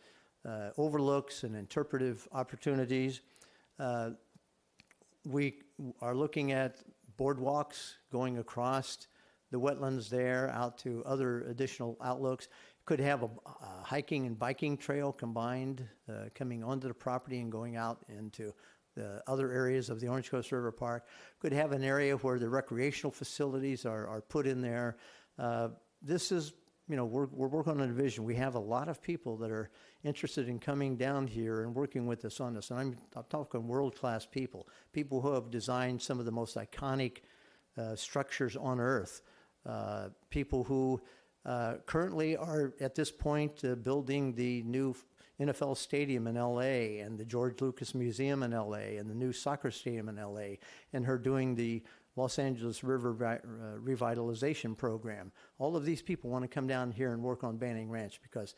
Speaker 15: overlooks and interpretive opportunities. We are looking at boardwalks going across the wetlands there out to other additional outlooks. Could have a hiking and biking trail combined, coming onto the property and going out into the other areas of the Orange Coast River Park. Could have an area where the recreational facilities are put in there. This is, we're working on a vision. We have a lot of people that are interested in coming down here and working with us on this. And I'm talking world-class people who have designed some of the most iconic structures on Earth, people who currently are at this point building the new NFL Stadium in LA and the George Lucas Museum in LA and the new soccer stadium in LA, and her doing the Los Angeles River Revitalization Program. All of these people want to come down here and work on Banning Ranch because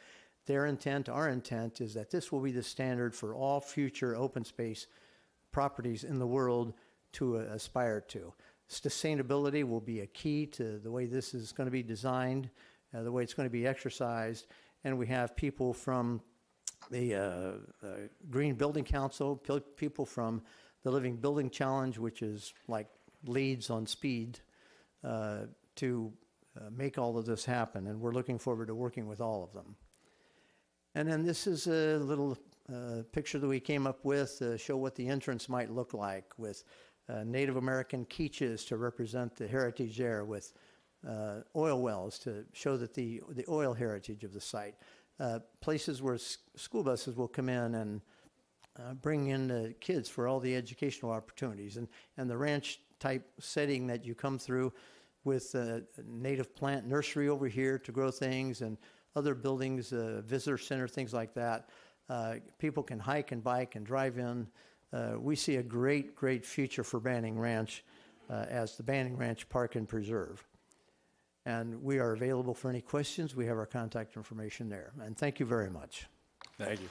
Speaker 15: their intent, our intent, is that this will be the standard for all future open space properties in the world to aspire to. Sustainability will be a key to the way this is going to be designed, the way it's going to be exercised. And we have people from the Green Building Council, people from the Living Building Challenge, which is like leads on speed, to make all of this happen. And we're looking forward to working with all of them. And then this is a little picture that we came up with to show what the entrance might look like, with Native American quiches to represent the heritage there, with oil wells to show that the oil heritage of the site. Places where school buses will come in and bring in the kids for all the educational opportunities. And the ranch type setting that you come through with a native plant nursery over here to grow things, and other buildings, visitor center, things like that. People can hike and bike and drive in. We see a great, great future for Banning Ranch as the Banning Ranch Park and Preserve. And we are available for any questions. We have our contact information there. And thank you very much.
Speaker 1: Thank you.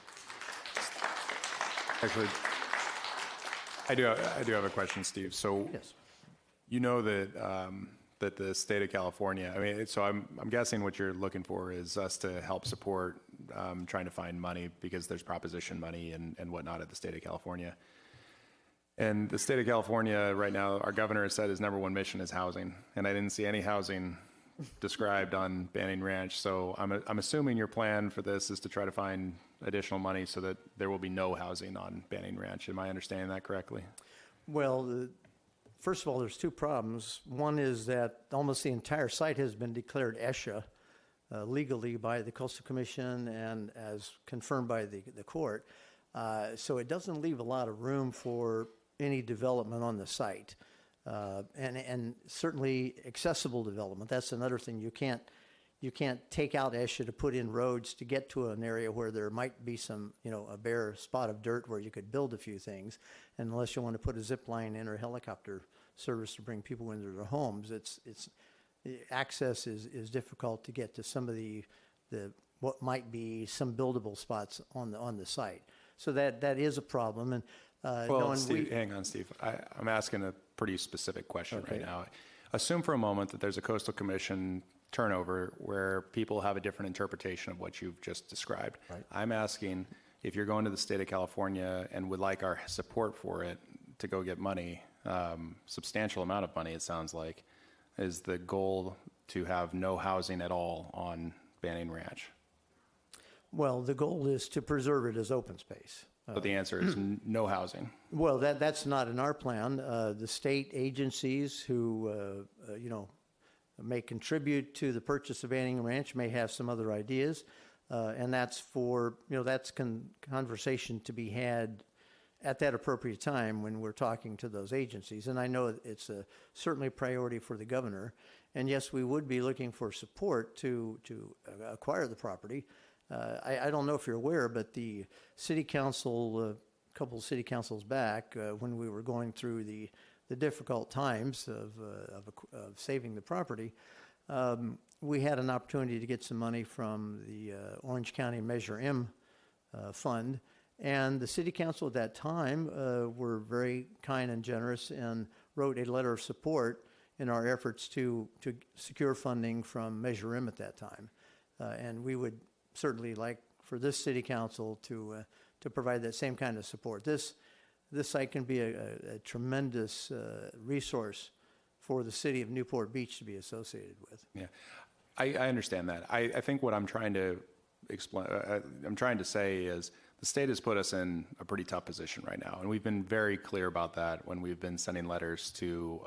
Speaker 1: Actually, I do have a question, Steve. So,
Speaker 15: yes.
Speaker 1: You know that that the state of California, I mean, so I'm guessing what you're looking for is us to help support trying to find money, because there's proposition money and whatnot at the state of California. And the state of California right now, our governor has said his number one mission is housing, and I didn't see any housing described on Banning Ranch. So I'm assuming your plan for this is to try to find additional money so that there will be no housing on Banning Ranch. Am I understanding that correctly?
Speaker 15: Well, first of all, there's two problems. One is that almost the entire site has been declared ESHA legally by the Coastal Commission and as confirmed by the court. So it doesn't leave a lot of room for any development on the site. And certainly accessible development. That's another thing. You can't take out ESHA to put in roads to get to an area where there might be some, a bare spot of dirt where you could build a few things, unless you want to put a zip line in or helicopter service to bring people into their homes. Access is difficult to get to some of the what might be some buildable spots on the site. So that is a problem. And
Speaker 1: well, Steve, hang on, Steve. I'm asking a pretty specific question right now. Assume for a moment that there's a Coastal Commission turnover where people have a different interpretation of what you've just described.
Speaker 15: Right.
Speaker 1: I'm asking if you're going to the state of California and would like our support for it to go get money, substantial amount of money, it sounds like, is the goal to have no housing at all on Banning Ranch?
Speaker 15: Well, the goal is to preserve it as open space.
Speaker 1: But the answer is no housing.
Speaker 15: Well, that's not in our plan. The state agencies who, may contribute to the purchase of Banning Ranch may have some other ideas, and that's that's conversation to be had at that appropriate time when we're talking to those agencies. And I know it's certainly a priority for the governor. And yes, we would be looking for support to acquire the property. I don't know if you're aware, but the city council, a couple of city councils back, when we were going through the difficult times of saving the property, we had an opportunity to get some money from the Orange County Measure M fund. And the city council at that time were very kind and generous and wrote a letter of support in our efforts to secure funding from Measure M at that time. And we would certainly like for this city council to provide that same kind of support. This site can be a tremendous resource for the city of Newport Beach to be associated with.
Speaker 1: Yeah, I understand that. I think what I'm trying to explain, I'm trying to say is the state has put us in a pretty tough position right now, and we've been very clear about that when we've been sending letters to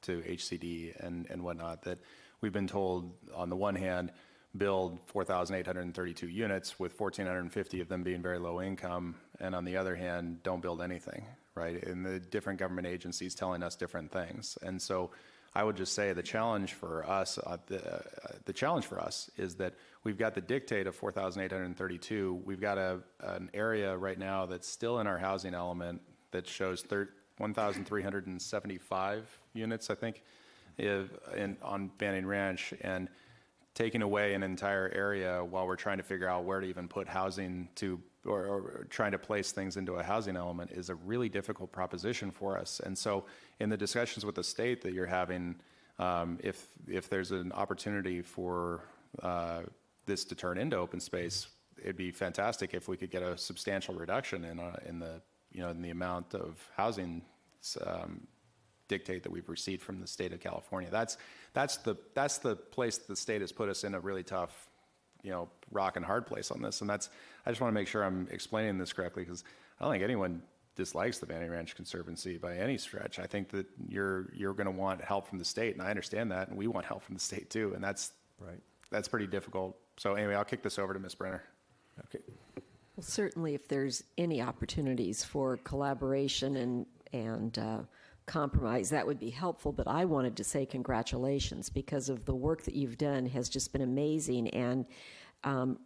Speaker 1: HCD and whatnot, that we've been told on the one hand, build 4,832 units with 1,450 of them being very low income, and on the other hand, don't build anything, right? And the different government agencies telling us different things. And so I would just say the challenge for us, the challenge for us is that we've got the dictate of 4,832. We've got an area right now that's still in our housing element that shows 1,375 units, I think, on Banning Ranch, and taking away an entire area while we're trying to figure out where to even put housing to or trying to place things into a housing element is a really difficult proposition for us. And so in the discussions with the state that you're having, if there's an opportunity for this to turn into open space, it'd be fantastic if we could get a substantial reduction in the amount of housing dictate that we've received from the state of California. That's the place the state has put us in a really tough, rock and hard place on this. And I just want to make sure I'm explaining this correctly, because I don't think anyone dislikes the Banning Ranch Conservancy by any stretch. I think that you're going to want help from the state, and I understand that, and we want help from the state too, and that's pretty difficult. So anyway, I'll kick this over to Ms. Brenner.
Speaker 16: Okay. Well, certainly, if there's any opportunities for collaboration and compromise, that would be helpful. But I wanted to say congratulations, because of the work that you've done has just been amazing. And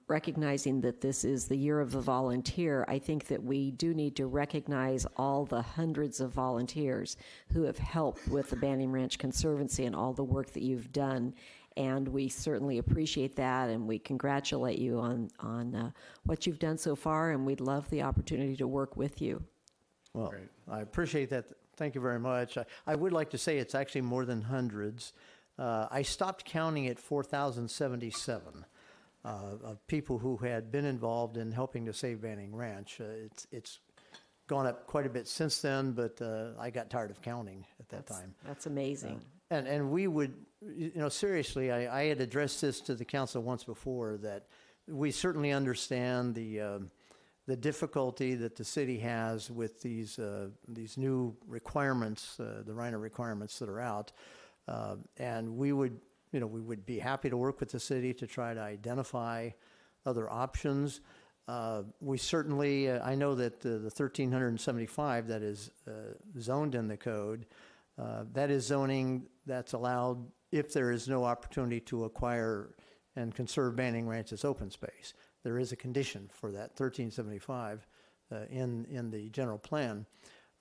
Speaker 16: recognizing that this is the year of the volunteer, I think that we do need to recognize all the hundreds of volunteers who have helped with the Banning Ranch Conservancy and all the work that you've done. And we certainly appreciate that, and we congratulate you on what you've done so far, and we'd love the opportunity to work with you.
Speaker 15: Well, great. I appreciate that. Thank you very much. I would like to say it's actually more than hundreds. I stopped counting at 4,077 of people who had been involved in helping to save Banning Ranch. It's gone up quite a bit since then, but I got tired of counting at that time.
Speaker 16: That's amazing.
Speaker 15: And we would, seriously, I had addressed this to the council once before, that we certainly understand the difficulty that the city has with these new requirements, the RINA requirements that are out, and we would be happy to work with the city to try to identify other options. We certainly, I know that the 1,375 that is zoned in the code, that is zoning that's allowed if there is no opportunity to acquire and conserve Banning Ranch as open space. There is a condition for that 1375 in the general plan.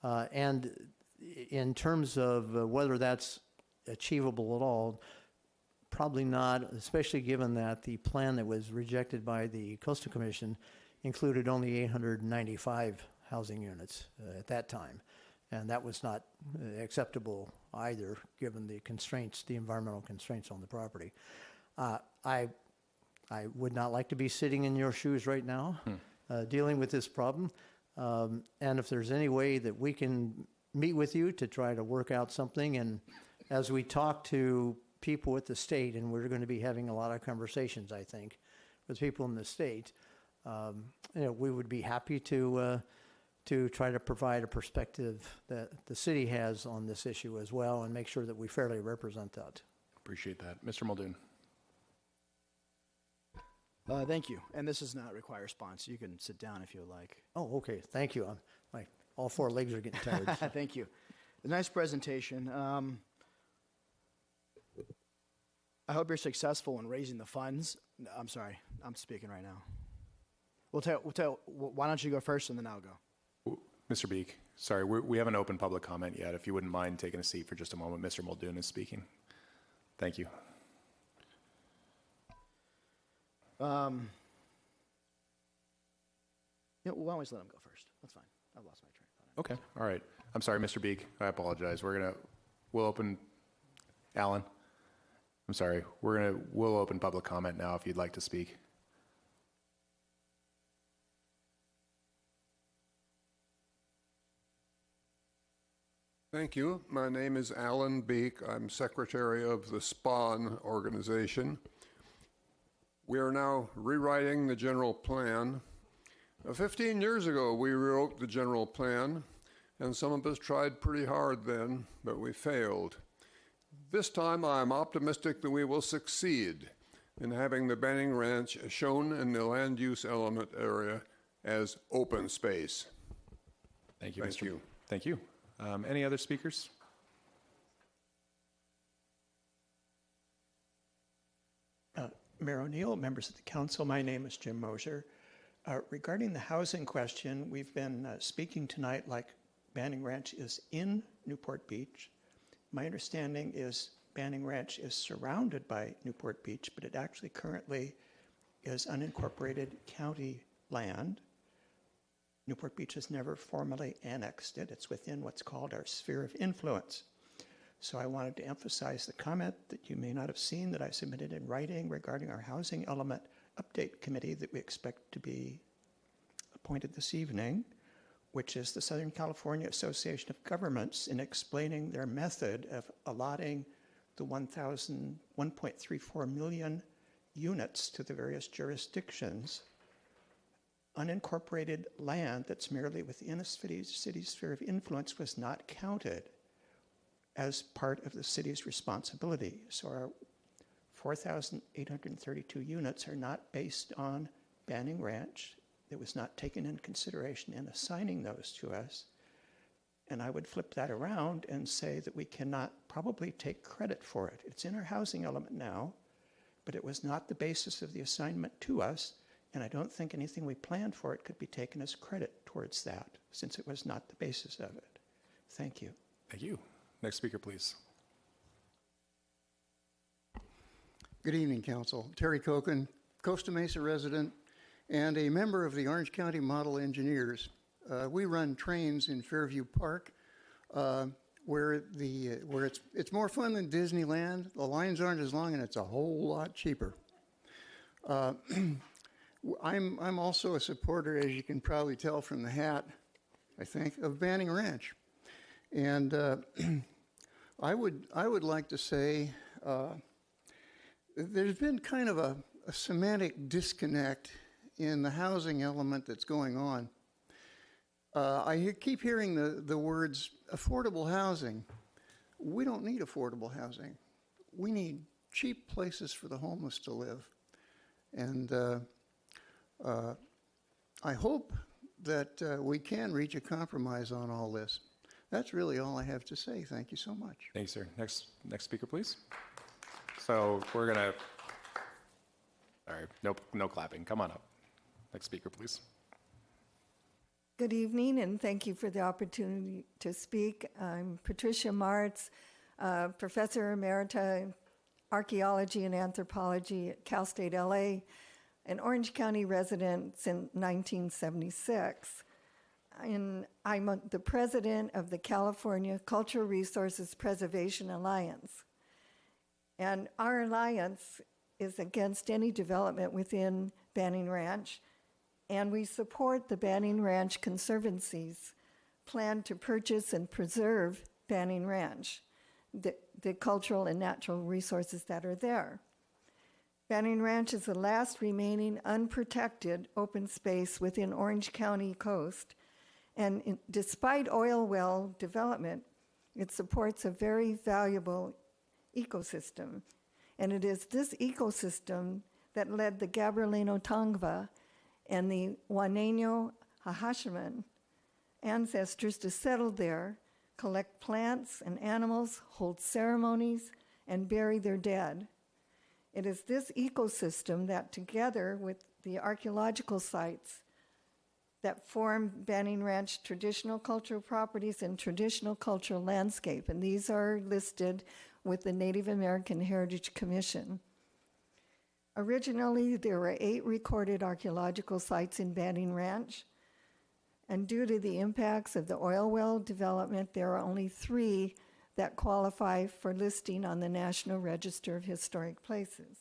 Speaker 15: And in terms of whether that's achievable at all, probably not, especially given that the plan that was rejected by the Coastal Commission included only 895 housing units at that time. And that was not acceptable either, given the constraints, the environmental constraints on the property. I would not like to be sitting in your shoes right now, dealing with this problem. And if there's any way that we can meet with you to try to work out something, and as we talk to people at the state, and we're going to be having a lot of conversations, I think, with people in the state, we would be happy to try to provide a perspective that the city has on this issue as well, and make sure that we fairly represent that.
Speaker 1: Appreciate that. Mr. Muldoon.
Speaker 17: Thank you. And this does not require response. You can sit down if you would like.
Speaker 15: Oh, okay. Thank you. All four legs are getting tired.
Speaker 17: Thank you. A nice presentation. I hope you're successful in raising the funds. I'm sorry. I'm speaking right now. Why don't you go first, and then I'll go.
Speaker 1: Mr. Beek, sorry, we haven't opened public comment yet. If you wouldn't mind taking a seat for just a moment, Mr. Muldoon is speaking. Thank you.
Speaker 17: Why don't we just let him go first? That's fine. I've lost my train of thought.
Speaker 1: Okay, all right. I'm sorry, Mr. Beek. I apologize. We'll open, Alan. I'm sorry. We'll open public comment now if you'd like to speak.
Speaker 18: Thank you. My name is Alan Beek. I'm secretary of the SPAWN organization. We are now rewriting the general plan. 15 years ago, we rewrote the general plan, and some of us tried pretty hard then, but we failed. This time, I'm optimistic that we will succeed in having the Banning Ranch shown in the land use element area as open space.
Speaker 1: Thank you, Mr. Thank you. Any other speakers?
Speaker 4: Mayor O'Neill, members of the council, my name is Jim Moser. Regarding the housing question, we've been speaking tonight like Banning Ranch is in Newport Beach. My understanding is Banning Ranch is surrounded by Newport Beach, but it actually currently is unincorporated county land. Newport Beach has never formally annexed it. It's within what's called our sphere of influence. So I wanted to emphasize the comment that you may not have seen that I submitted in writing regarding our housing element update committee that we expect to be appointed this evening, which is the Southern California Association of Governments, in explaining their method of allotting the 1.34 million units to the various jurisdictions. Unincorporated land that's merely within a city's sphere of influence was not counted as part of the city's responsibility. So our 4,832 units are not based on Banning Ranch. It was not taken in consideration in assigning those to us. And I would flip that around and say that we cannot probably take credit for it. It's in our housing element now, but it was not the basis of the assignment to us, and I don't think anything we planned for it could be taken as credit towards that, since it was not the basis of it. Thank you.
Speaker 1: Thank you. Next speaker, please.
Speaker 19: Good evening, Council. Terry Kochen, Costa Mesa resident and a member of the Orange County Model Engineers. We run trains in Fairview Park where it's more fun than Disneyland. The lines aren't as long and it's a whole lot cheaper. I'm also a supporter, as you can probably tell from the hat, I think, of Banning Ranch. And I would like to say there's been kind of a semantic disconnect in the housing element that's going on. I keep hearing the words affordable housing. We don't need affordable housing. We need cheap places for the homeless to live. And I hope that we can reach a compromise on all this. That's really all I have to say. Thank you so much.
Speaker 1: Thanks, sir. Next speaker, please. So we're gonna. All right, no clapping. Come on up. Next speaker, please.
Speaker 20: Good evening, and thank you for the opportunity to speak. I'm Patricia Martz, Professor Emerita in Archaeology and Anthropology at Cal State LA, an Orange County resident since 1976. And I'm the president of the California Cultural Resources Preservation Alliance. And our alliance is against any development within Banning Ranch, and we support the Banning Ranch Conservancy's plan to purchase and preserve Banning Ranch, the cultural and natural resources that are there. Banning Ranch is the last remaining unprotected open space within Orange County coast, and despite oil well development, it supports a very valuable ecosystem. And it is this ecosystem that led the Gabrielino Tongva and the Juaneño Hahashiman ancestors to settle there, collect plants and animals, hold ceremonies, and bury their dead. It is this ecosystem that, together with the archaeological sites that form Banning Ranch traditional cultural properties and traditional cultural landscape, and these are listed with the Native American Heritage Commission. Originally, there were 8 recorded archaeological sites in Banning Ranch, and due to the impacts of the oil well development, there are only 3 that qualify for listing on the National Register of Historic Places.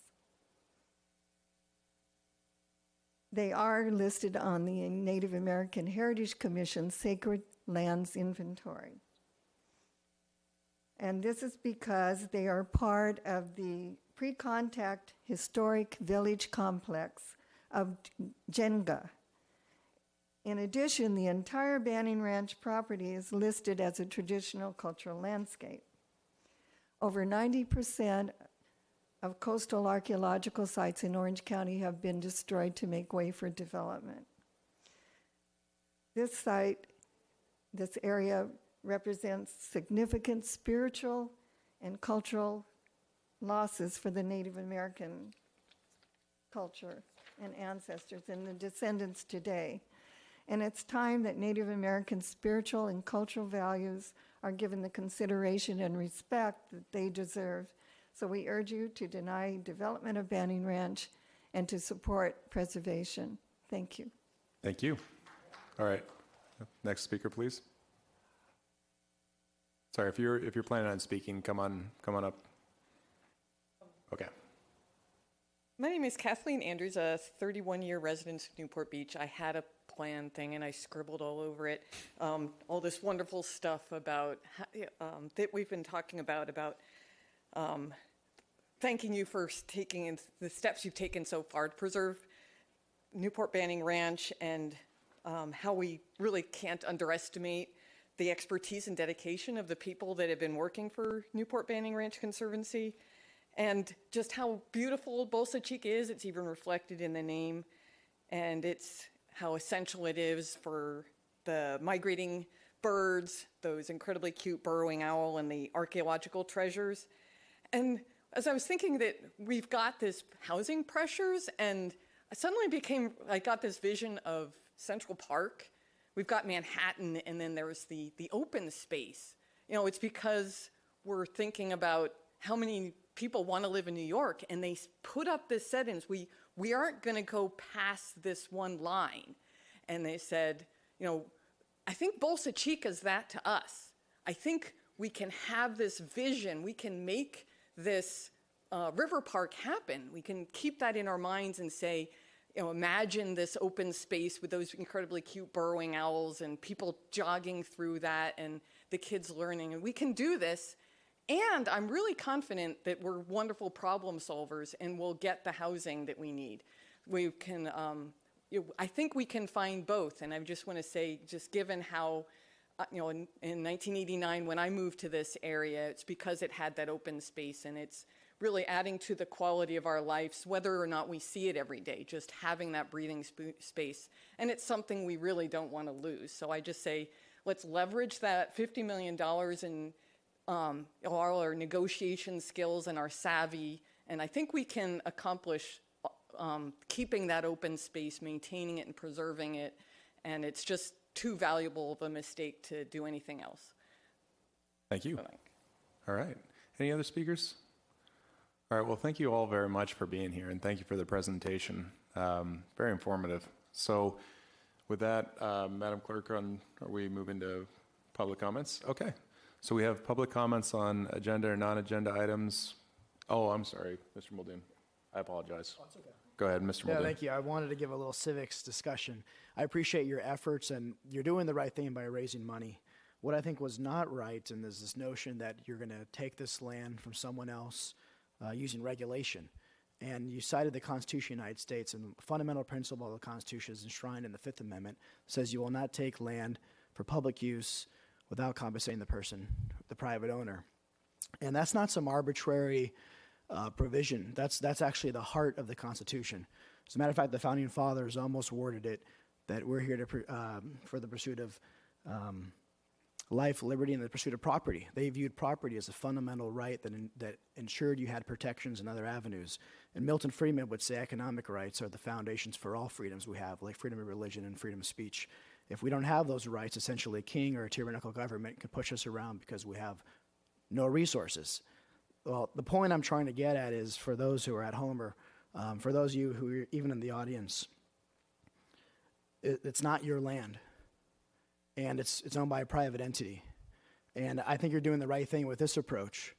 Speaker 20: They are listed on the Native American Heritage Commission Sacred Lands Inventory. And this is because they are part of the pre-contact historic village complex of Jenga. In addition, the entire Banning Ranch property is listed as a traditional cultural landscape. Over 90% of coastal archaeological sites in Orange County have been destroyed to make way for development. This site, this area, represents significant spiritual and cultural losses for the Native American culture and ancestors and the descendants today. And it's time that Native American spiritual and cultural values are given the consideration and respect that they deserve. So we urge you to deny development of Banning Ranch and to support preservation. Thank you.
Speaker 1: Thank you. All right. Next speaker, please. Sorry, if you're planning on speaking, come on up. Okay.
Speaker 21: My name is Kathleen Andrews, a 31-year resident of Newport Beach. I had a plan thing and I scribbled all over it, all this wonderful stuff about that we've been talking about thanking you for taking the steps you've taken so far to preserve Newport Banning Ranch, and how we really can't underestimate the expertise and dedication of the people that have been working for Newport Banning Ranch Conservancy, and just how beautiful Bolsa Chica is. It's even reflected in the name, and it's how essential it is for the migrating birds, those incredibly cute burrowing owl, and the archaeological treasures. And as I was thinking that we've got this housing pressures, and I got this vision of Central Park. We've got Manhattan, and then there's the open space. You know, it's because we're thinking about how many people want to live in New York, and they put up this sentence, we aren't going to go past this one line. And they said, you know, I think Bolsa Chica's that to us. I think we can have this vision. We can make this river park happen. We can keep that in our minds and say, you know, imagine this open space with those incredibly cute burrowing owls and people jogging through that and the kids learning. And we can do this. And I'm really confident that we're wonderful problem solvers and we'll get the housing that we need. We can, I think we can find both. And I just want to say, just given how, in 1989, when I moved to this area, it's because it had that open space, and it's really adding to the quality of our lives, whether or not we see it every day, just having that breathing space. And it's something we really don't want to lose. So I just say, let's leverage that $50 million in all our negotiation skills and our savvy. And I think we can accomplish keeping that open space, maintaining it and preserving it. And it's just too valuable of a mistake to do anything else.
Speaker 1: Thank you. All right. Any other speakers? All right. Well, thank you all very much for being here, and thank you for the presentation. Very informative. So with that, Madam Clerk, are we moving to public comments? Okay. So we have public comments on agenda or non-agenda items. Oh, I'm sorry, Mr. Muldoon. I apologize.
Speaker 17: Oh, it's okay.
Speaker 1: Go ahead, Mr. Muldoon.
Speaker 17: Yeah, thank you. I wanted to give a little civics discussion. I appreciate your efforts, and you're doing the right thing by raising money. What I think was not right, and there's this notion that you're going to take this land from someone else using regulation. And you cited the Constitution of the United States, and the fundamental principle of the Constitution is enshrined in the Fifth Amendment. It says you will not take land for public use without compensating the person, the private owner. And that's not some arbitrary provision. That's actually the heart of the Constitution. As a matter of fact, the Founding Fathers almost worded it that we're here to for the pursuit of life, liberty, and the pursuit of property. They viewed property as a fundamental right that ensured you had protections and other avenues. And Milton Friedman would say economic rights are the foundations for all freedoms we have, like freedom of religion and freedom of speech. If we don't have those rights, essentially a king or a tyrannical government can push us around because we have no resources. Well, the point I'm trying to get at is, for those who are at home, or for those of you who are even in the audience, it's not your land, and it's owned by a private entity. And I think you're doing the right thing with this approach.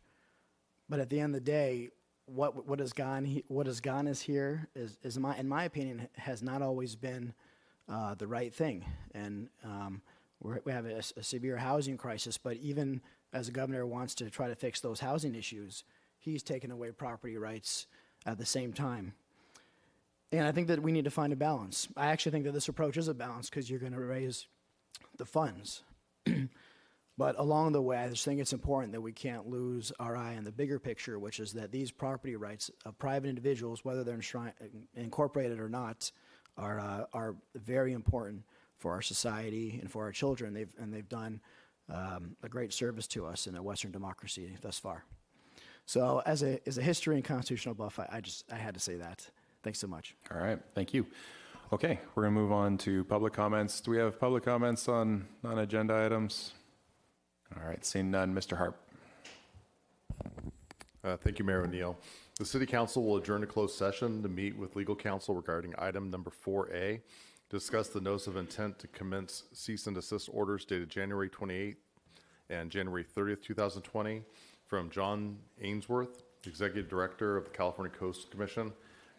Speaker 17: But at the end of the day, what has gone is here is in my opinion, has not always been the right thing. And we have a severe housing crisis, but even as the governor wants to try to fix those housing issues, he's taken away property rights at the same time. And I think that we need to find a balance. I actually think that this approach is a balance because you're going to raise the funds. But along the way, I just think it's important that we can't lose our eye on the bigger picture, which is that these property rights of private individuals, whether they're incorporated or not, are very important for our society and for our children. They've done a great service to us in a Western democracy thus far. So as a history and constitutional buff, I had to say that. Thanks so much.
Speaker 1: All right, thank you. Okay, we're going to move on to public comments. Do we have public comments on non-agenda items? All right, seeing none, Mr. Harp.
Speaker 5: Thank you, Mayor O'Neill. The City Council will adjourn to closed session to meet with legal counsel regarding item number 4A, discuss the notice of intent to commence cease and desist orders dated January 28th and January 30th, 2020, from John Ainsworth, Executive Director of the California Coast Commission,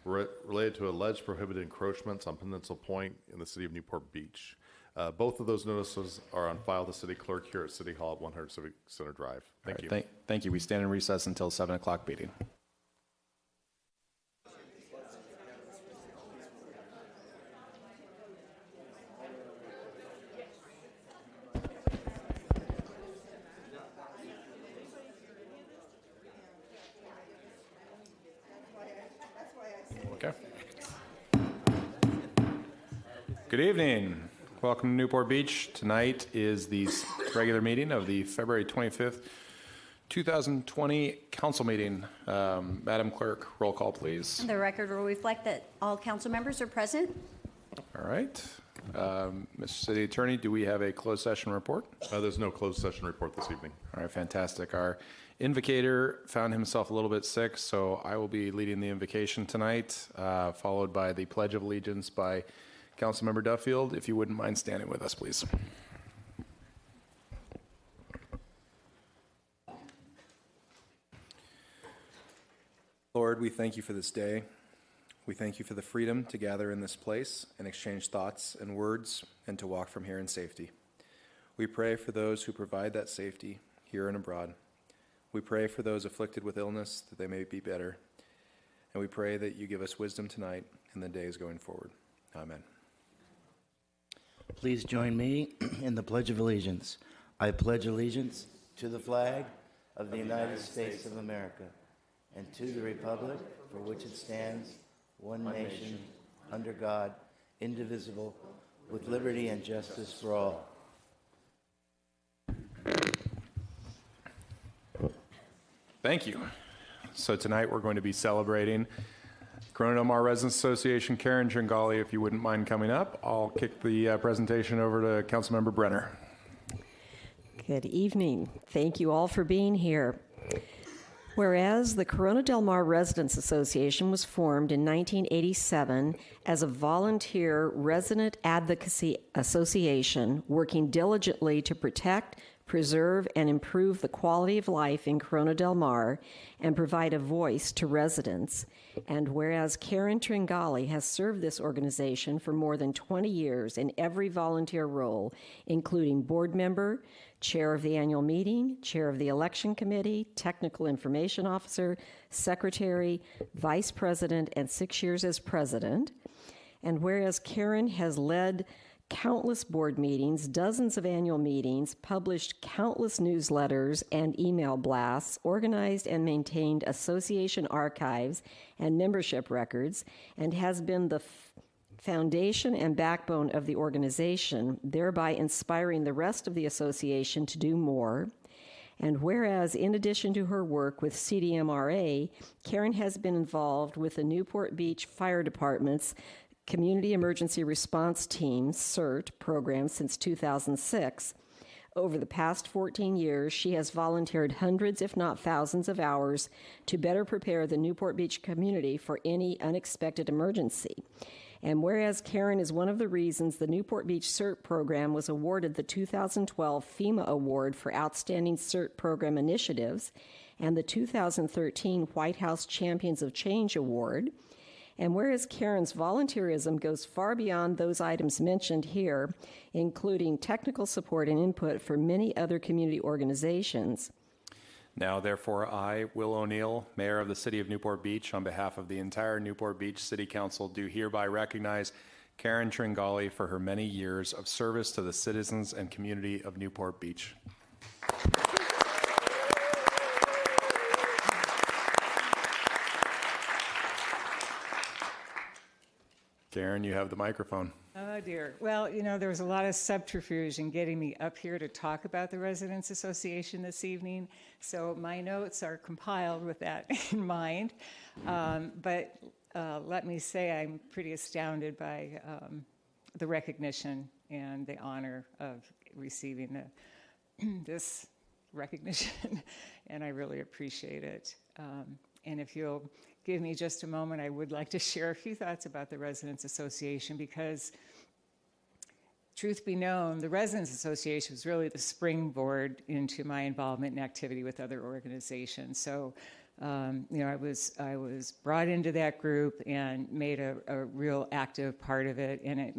Speaker 5: related to alleged prohibited encroachments on Peninsula Point in the city of Newport Beach. Both of those notices are on file with the city clerk here at City Hall at 100 Civic Center Drive. Thank you.
Speaker 1: Thank you. We stand in recess until 7 o'clock meeting. Okay. Good evening. Welcome to Newport Beach. Tonight is the regular meeting of the February 25th, 2020 council meeting. Madam Clerk, roll call, please.
Speaker 2: The record will reflect that all council members are present.
Speaker 1: All right. Mr. City Attorney, do we have a closed session report?
Speaker 5: There's no closed session report this evening.
Speaker 1: All right, fantastic. Our invocator found himself a little bit sick, so I will be leading the invocation tonight, followed by the Pledge of Allegiance by Councilmember Duffield. If you wouldn't mind standing with us, please. Lord, we thank you for this day. We thank you for the freedom to gather in this place and exchange thoughts and words and to walk from here in safety. We pray for those who provide that safety here and abroad. We pray for those afflicted with illness that they may be better. And we pray that you give us wisdom tonight and the days going forward. Amen.
Speaker 11: Please join me in the Pledge of Allegiance. I pledge allegiance to the flag of the United States of America and to the republic for which it stands, one nation, under God, indivisible, with liberty and justice for all.
Speaker 1: Thank you. So tonight we're going to be celebrating Corona Del Mar Residents Association. Karen Tringali, if you wouldn't mind coming up, I'll kick the presentation over to Councilmember Brenner.
Speaker 16: Good evening. Thank you all for being here. Whereas the Corona Del Mar Residents Association was formed in 1987 as a volunteer resident advocacy association working diligently to protect, preserve, and improve the quality of life in Corona Del Mar and provide a voice to residents. And whereas Karen Tringali has served this organization for more than 20 years in every volunteer role, including board member, chair of the annual meeting, chair of the election committee, technical information officer, secretary, vice president, and 6 years as president. And whereas Karen has led countless board meetings, dozens of annual meetings, published countless newsletters and email blasts, organized and maintained association archives and membership records, and has been the foundation and backbone of the organization, thereby inspiring the rest of the association to do more. And whereas, in addition to her work with CDMRA, Karen has been involved with the Newport Beach Fire Department's Community Emergency Response Team, CERT, program since 2006. Over the past 14 years, she has volunteered hundreds, if not thousands, of hours to better prepare the Newport Beach community for any unexpected emergency. And whereas Karen is one of the reasons the Newport Beach CERT program was awarded the 2012 FEMA Award for Outstanding CERT Program Initiatives and the 2013 White House Champions of Change Award, and whereas Karen's volunteerism goes far beyond those items mentioned here, including technical support and input for many other community organizations.
Speaker 1: Now, therefore, I, Will O'Neill, Mayor of the City of Newport Beach, on behalf of the entire Newport Beach City Council, do hereby recognize Karen Tringali for her many years of service to the citizens and community of Newport Beach. Karen, you have the microphone.
Speaker 8: Oh, dear. Well, you know, there was a lot of subterfuge in getting me up here to talk about the Residents Association this evening, so my notes are compiled with that in mind. But let me say I'm pretty astounded by the recognition and the honor of receiving this recognition, and I really appreciate it. And if you'll give me just a moment, I would like to share a few thoughts about the Residents Association, because truth be known, the Residents Association was really the springboard into my involvement and activity with other organizations. So, I was brought into that group and made a real active part of it, and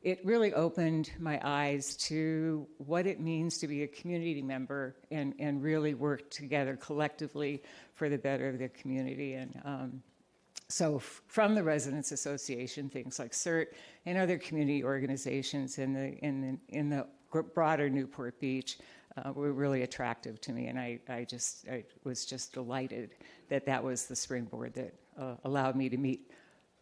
Speaker 8: it really opened my eyes to what it means to be a community member and really work together collectively for the better of the community. And so from the Residents Association, things like CERT and other community organizations in the broader Newport Beach were really attractive to me, and I was just delighted that was the springboard that allowed me to meet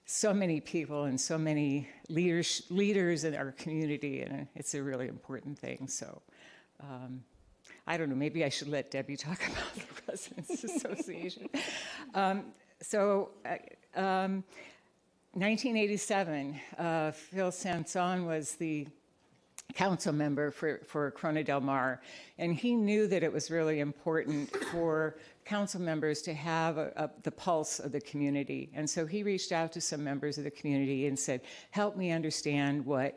Speaker 8: so many people and so many leaders in our community, and it's a really important thing. So I don't know, maybe I should let Debbie talk about the Residents Association. 1987, Phil Sanson was the council member for Corona Del Mar, and he knew that it was really important for council members to have the pulse of the community. And so he reached out to some members of the community and said, help me understand what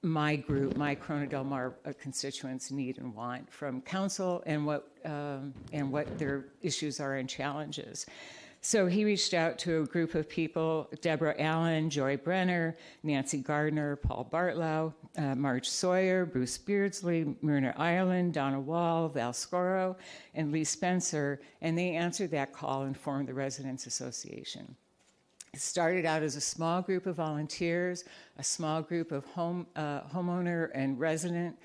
Speaker 8: my group, my Corona Del Mar constituents need and want from council, and what their issues are and challenges. So he reached out to a group of people: Deborah Allen, Joy Brenner, Nancy Gardner, Paul Bartlow, Marge Sawyer, Bruce Beardsley, Myrna Ireland, Donna Wall, Val Scoro, and Lee Spencer, and they answered that call and formed the Residents Association. It started out as a small group of volunteers, a small group of homeowner and resident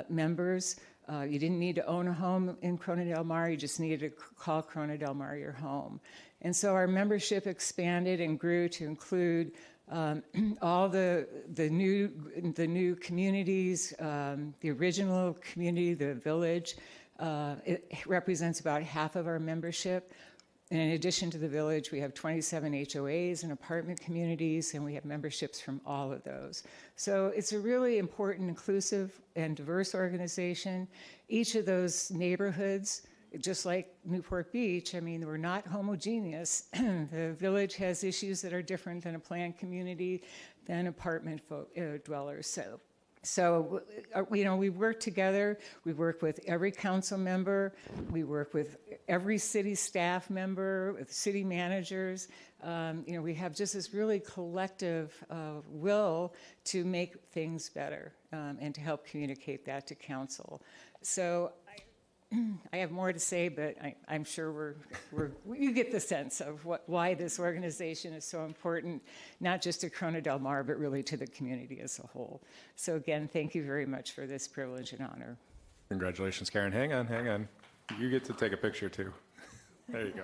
Speaker 8: members. You didn't need to own a home in Corona Del Mar, you just needed to call Corona Del Mar your home. And so our membership expanded and grew to include all the new communities, the original community, the village. It represents about half of our membership. And in addition to the village, we have 27 HOAs and apartment communities, and we have memberships from all of those. So it's a really important, inclusive, and diverse organization. Each of those neighborhoods, just like Newport Beach, I mean, we're not homogeneous. The village has issues that are different than a planned community, than apartment dwellers. So, we work together. We work with every council member. We work with every city staff member, with city managers. We have just this really collective will to make things better and to help communicate that to council. So I have more to say, but I'm sure you get the sense of why this organization is so important, not just to Corona Del Mar, but really to the community as a whole. So again, thank you very much for this privilege and honor.
Speaker 1: Congratulations, Karen. Hang on. You get to take a picture too. There you go.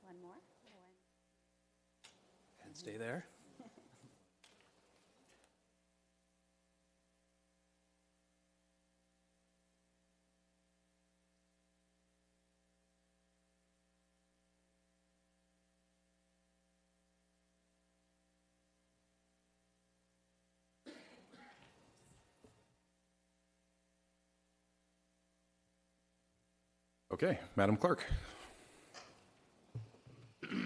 Speaker 2: One more.
Speaker 13: And stay there.
Speaker 1: Okay, Madam Clerk.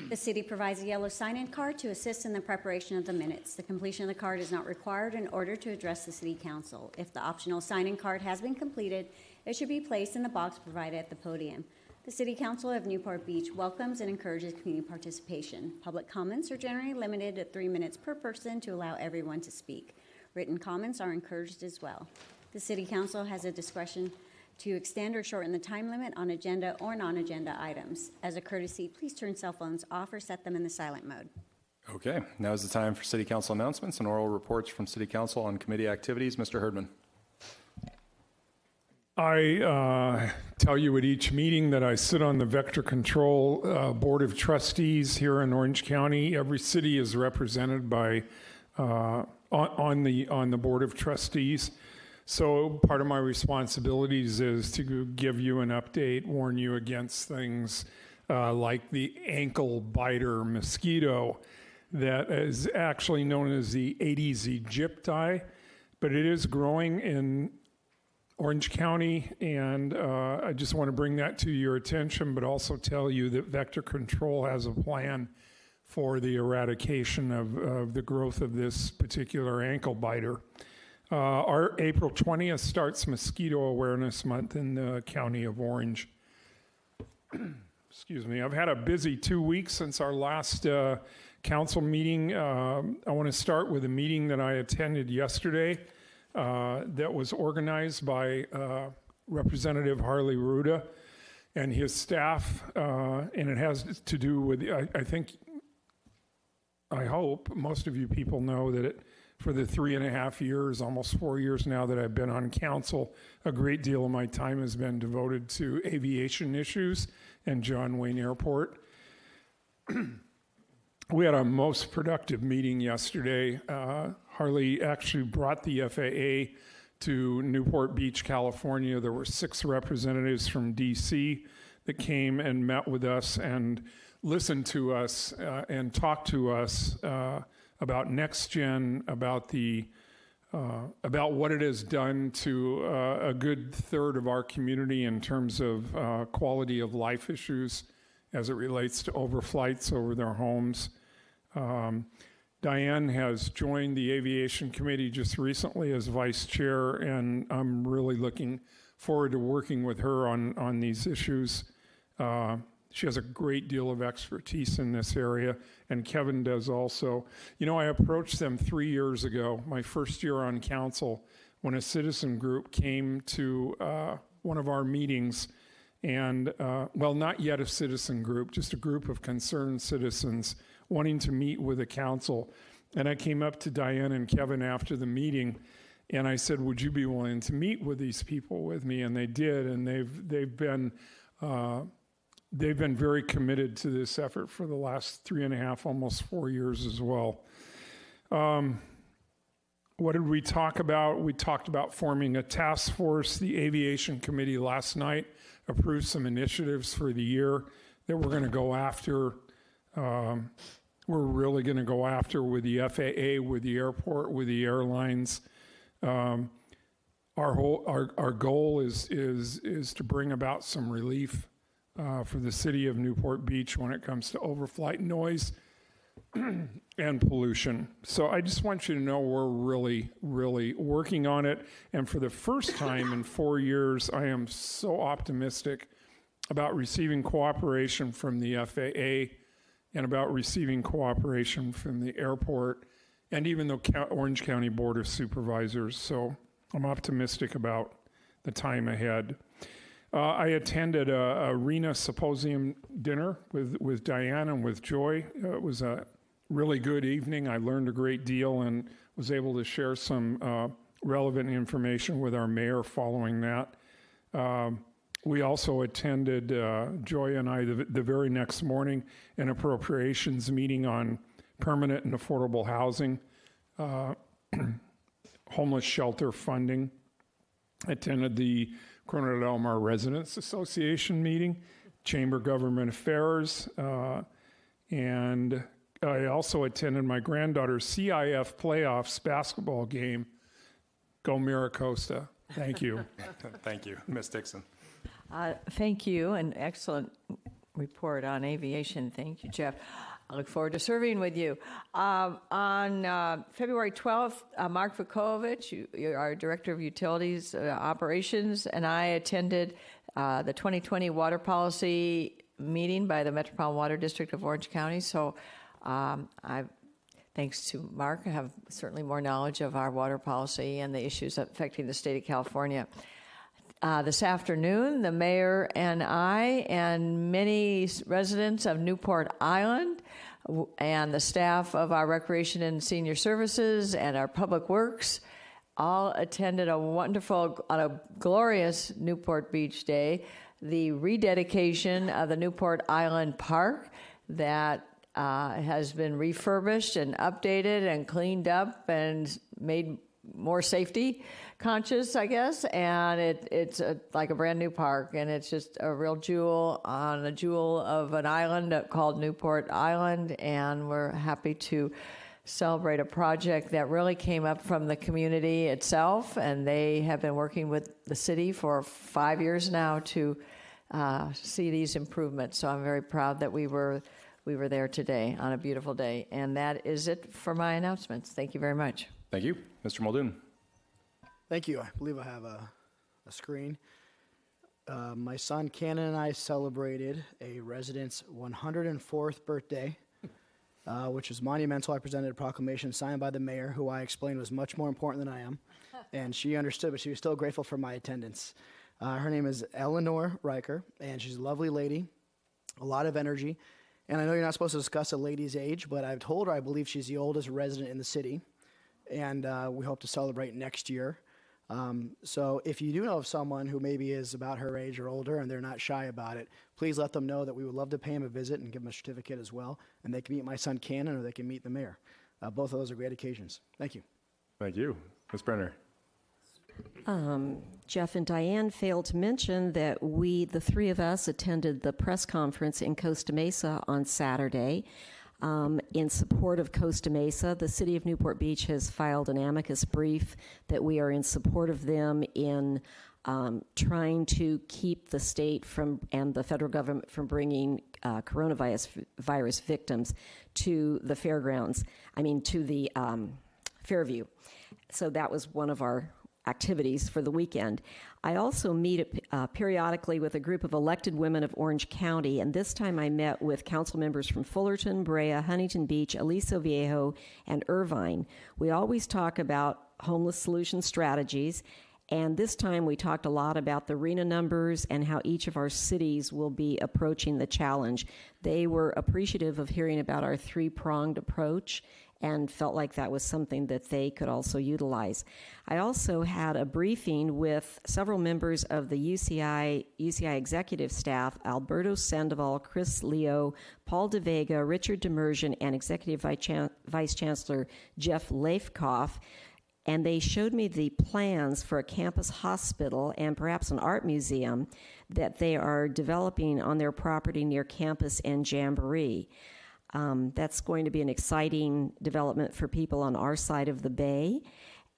Speaker 2: The city provides a yellow sign-in card to assist in the preparation of the minutes. The completion of the card is not required in order to address the city council. If the optional sign-in card has been completed, it should be placed in the box provided at the podium. The City Council of Newport Beach welcomes and encourages community participation. Public comments are generally limited to 3 minutes per person to allow everyone to speak. Written comments are encouraged as well. The City Council has a discretion to extend or shorten the time limit on agenda or non-agenda items. As a courtesy, please turn cell phones off or set them in the silent mode.
Speaker 1: Okay, now is the time for City Council announcements and oral reports from City Council on committee activities. Mr. Herdman.
Speaker 7: I tell you at each meeting that I sit on the Vector Control Board of Trustees here in Orange County. Every city is represented by on the Board of Trustees. So part of my responsibilities is to give you an update, warn you against things, like the ankle biter mosquito that is actually known as the Aedes aegypti, but it is growing in Orange County, and I just want to bring that to your attention, but also tell you that Vector Control has a plan for the eradication of the growth of this particular ankle biter. Our April 20th starts Mosquito Awareness Month in the County of Orange. Excuse me. I've had a busy 2 weeks since our last council meeting. I want to start with a meeting that I attended yesterday that was organized by Representative Harley Ruda and his staff, and it has to do with, I hope most of you people know that for the 3.5 years, almost 4 years now that I've been on council, a great deal of my time has been devoted to aviation issues and John Wayne Airport. We had a most productive meeting yesterday. Harley actually brought the FAA to Newport Beach, California. There were 6 representatives from DC that came and met with us and listened to us and talked to us about NextGen, about what it has done to a good third of our community in terms of quality of life issues as it relates to overflights over their homes. Diane has joined the Aviation Committee just recently as vice chair, and I'm really looking forward to working with her on these issues. She has a great deal of expertise in this area, and Kevin does also. You know, I approached them 3 years ago, my first year on council, when a citizen group came to one of our meetings, and, well, not yet a citizen group, just a group of concerned citizens wanting to meet with the council. And I came up to Diane and Kevin after the meeting, and I said, would you be willing to meet with these people with me? And they did, and they've been very committed to this effort for the last 3.5, almost 4 years as well. What did we talk about? We talked about forming a task force. The Aviation Committee last night approved some initiatives for the year that we're going to go after. We're really going to go after with the FAA, with the airport, with the airlines. Our goal is to bring about some relief for the city of Newport Beach when it comes to overflight noise and pollution. So I just want you to know we're really, really working on it. And for the first time in 4 years, I am so optimistic about receiving cooperation from the FAA and about receiving cooperation from the airport and even the Orange County Board of Supervisors. So I'm optimistic about the time ahead. I attended a RENA symposium dinner with Diane and with Joy. It was a really good evening. I learned a great deal and was able to share some relevant information with our mayor following that. We also attended, Joy and I, the very next morning, an appropriations meeting on permanent and affordable housing, homeless shelter funding. Attended the Corona del Mar Residents Association meeting, Chamber Government Affairs, and I also attended my granddaughter's CIF playoffs basketball game. Go Miracosta. Thank you.
Speaker 1: Thank you, Ms. Dixon.
Speaker 6: Thank you, an excellent report on aviation. Thank you, Jeff. I look forward to serving with you. On February 12th, Mark Vukovich, our Director of Utilities Operations, and I attended the 2020 Water Policy meeting by the Metropolitan Water District of Orange County. So thanks to Mark, I have certainly more knowledge of our water policy and the issues affecting the state of California. This afternoon, the mayor and I and many residents of Newport Island and the staff of our Recreation and Senior Services and our Public Works all attended a wonderful, on a glorious Newport Beach day, the rededication of the Newport Island Park that has been refurbished and updated and cleaned up and made more safety conscious, I guess, and it's like a brand new park, and it's just a real jewel on a jewel of an island called Newport Island, and we're happy to celebrate a project that really came up from the community itself, and they have been working with the city for 5 years now to see these improvements. So I'm very proud that we were there today on a beautiful day. And that is it for my announcements. Thank you very much.
Speaker 1: Thank you. Mr. Muldoon.
Speaker 17: Thank you. I believe I have a screen. My son Cannon and I celebrated a resident's 104th birthday, which was monumental. I presented a proclamation signed by the mayor, who I explained was much more important than I am. And she understood, but she was still grateful for my attendance. Her name is Eleanor Riker, and she's a lovely lady, a lot of energy. And I know you're not supposed to discuss a lady's age, but I've told her I believe she's the oldest resident in the city, and we hope to celebrate next year. So if you do know of someone who maybe is about her age or older and they're not shy about it, please let them know that we would love to pay them a visit and give them a certificate as well. And they can meet my son Cannon, or they can meet the mayor. Both of those are great occasions. Thank you.
Speaker 1: Thank you. Ms. Brenner.
Speaker 16: Jeff and Diane failed to mention that the three of us, attended the press conference in Costa Mesa on Saturday in support of Costa Mesa. The city of Newport Beach has filed an amicus brief that we are in support of them in trying to keep the state and the federal government from bringing coronavirus victims to the fairgrounds, to the Fairview. So that was one of our activities for the weekend. I also meet periodically with a group of elected women of Orange County, and this time I met with council members from Fullerton, Brea, Huntington Beach, Aliso Viejo, and Irvine. We always talk about homeless solution strategies, and this time we talked a lot about the RENA numbers and how each of our cities will be approaching the challenge. They were appreciative of hearing about our three-pronged approach and felt like that was something that they could also utilize. I also had a briefing with several members of the UCI executive staff, Alberto Sandoval, Chris Leo, Paul DeVega, Richard Demersion, and Executive Vice Chancellor Jeff Leifkoff, and they showed me the plans for a campus hospital and perhaps an art museum that they are developing on their property near campus and Jamboree. That's going to be an exciting development for people on our side of the bay.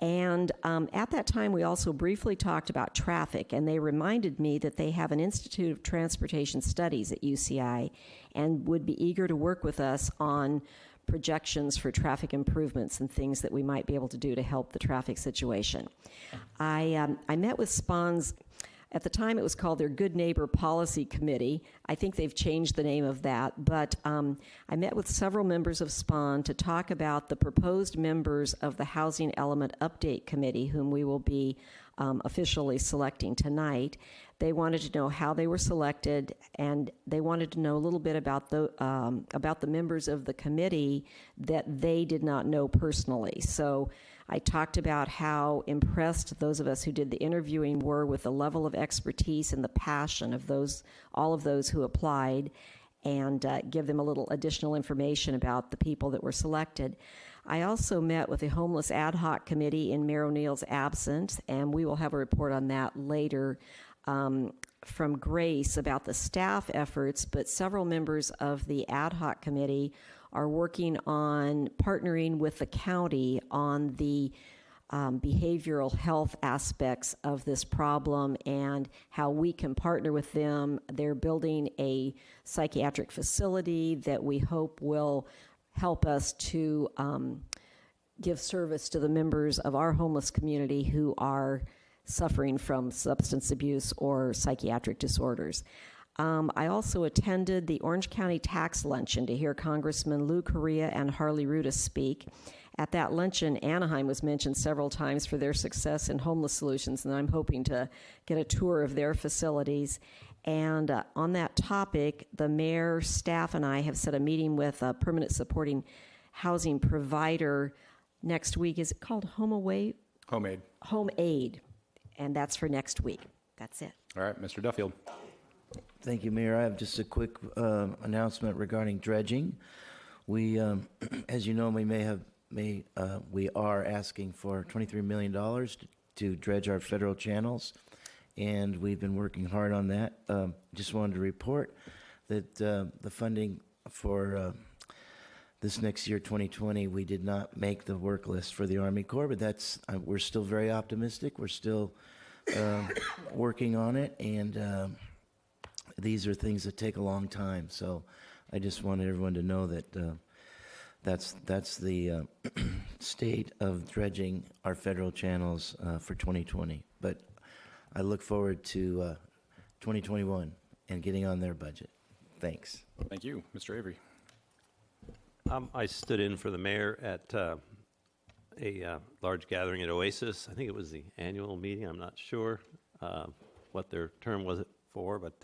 Speaker 16: And at that time, we also briefly talked about traffic, and they reminded me that they have an Institute of Transportation Studies at UCI and would be eager to work with us on projections for traffic improvements and things that we might be able to do to help the traffic situation. I met with SPAWN's. At the time, it was called their Good Neighbor Policy Committee. I think they've changed the name of that. But I met with several members of SPAWN to talk about the proposed members of the Housing Element Update Committee, whom we will be officially selecting tonight. They wanted to know how they were selected, and they wanted to know a little bit about the members of the committee that they did not know personally. So I talked about how impressed those of us who did the interviewing were with the level of expertise and the passion of all of those who applied, and give them a little additional information about the people that were selected. I also met with the Homeless Ad Hoc Committee in Mayor O'Neill's absence, and we will have a report on that later from Grace about the staff efforts, but several members of the Ad Hoc Committee are working on partnering with the county on the behavioral health aspects of this problem and how we can partner with them. They're building a psychiatric facility that we hope will help us to give service to the members of our homeless community who are suffering from substance abuse or psychiatric disorders. I also attended the Orange County Tax Luncheon to hear Congressman Lou Correa and Harley Ruda speak. At that luncheon, Anaheim was mentioned several times for their success in homeless solutions, and I'm hoping to get a tour of their facilities. And on that topic, the mayor, staff, and I have set a meeting with a permanent supporting housing provider next week. Is it called HomeAid? HomeAid. And that's for next week. That's it.
Speaker 1: All right, Mr. Duffield.
Speaker 11: Thank you, Mayor. I have just a quick announcement regarding dredging. We, as you know, we are asking for $23 million to dredge our federal channels, and we've been working hard on that. Just wanted to report that the funding for this next year, 2020, we did not make the work list for the Army Corps, but that's we're still very optimistic. We're still working on it, and these are things that take a long time. So I just wanted everyone to know that that's the state of dredging our federal channels for 2020. But I look forward to 2021 and getting on their budget. Thanks.
Speaker 1: Thank you. Mr. Avery.
Speaker 9: I stood in for the mayor at a large gathering at Oasis. I think it was the annual meeting. I'm not sure what their term was for, but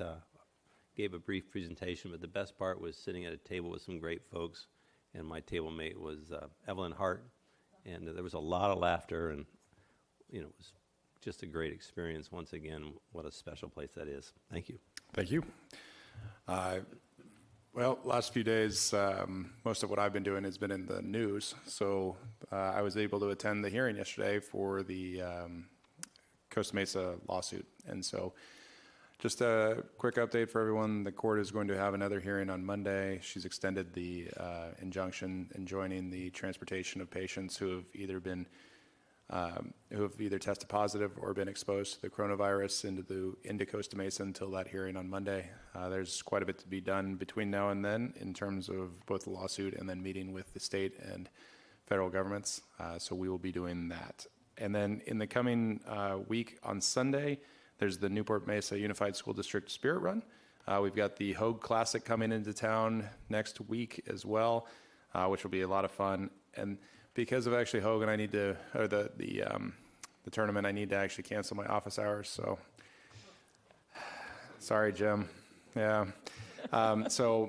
Speaker 9: gave a brief presentation. But the best part was sitting at a table with some great folks, and my table mate was Evelyn Hart, and there was a lot of laughter, and it was just a great experience. Once again, what a special place that is. Thank you.
Speaker 1: Thank you. Well, last few days, most of what I've been doing has been in the news. So I was able to attend the hearing yesterday for the Costa Mesa lawsuit. And so just a quick update for everyone. The court is going to have another hearing on Monday. She's extended the injunction enjoining the transportation of patients who have either tested positive or been exposed to the coronavirus into Costa Mesa until that hearing on Monday. There's quite a bit to be done between now and then in terms of both the lawsuit and then meeting with the state and federal governments. So we will be doing that. And then in the coming week on Sunday, there's the Newport Mesa Unified School District Spirit Run. We've got the Hogue Classic coming into town next week as well, which will be a lot of fun. And because of actually Hogan, I need to, or the tournament, I need to actually cancel my office hours. So, sorry, Jim. Yeah. We'll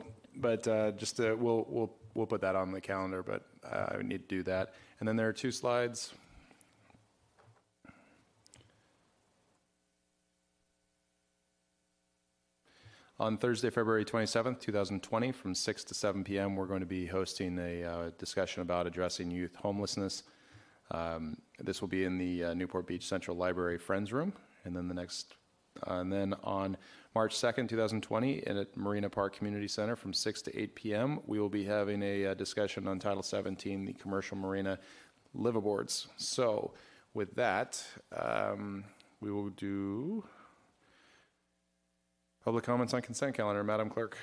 Speaker 1: put that on the calendar, but I need to do that. And then there are two slides. On Thursday, February 27th, 2020, from 6 to 7 p.m., we're going to be hosting a discussion about addressing youth homelessness. This will be in the Newport Beach Central Library Friends Room. And then on March 2nd, 2020, at Marina Park Community Center from 6 to 8 p.m., we will be having a discussion on Title 17, the commercial marina liveaboards. So with that, we will do public comments on consent calendar. Madam Clerk.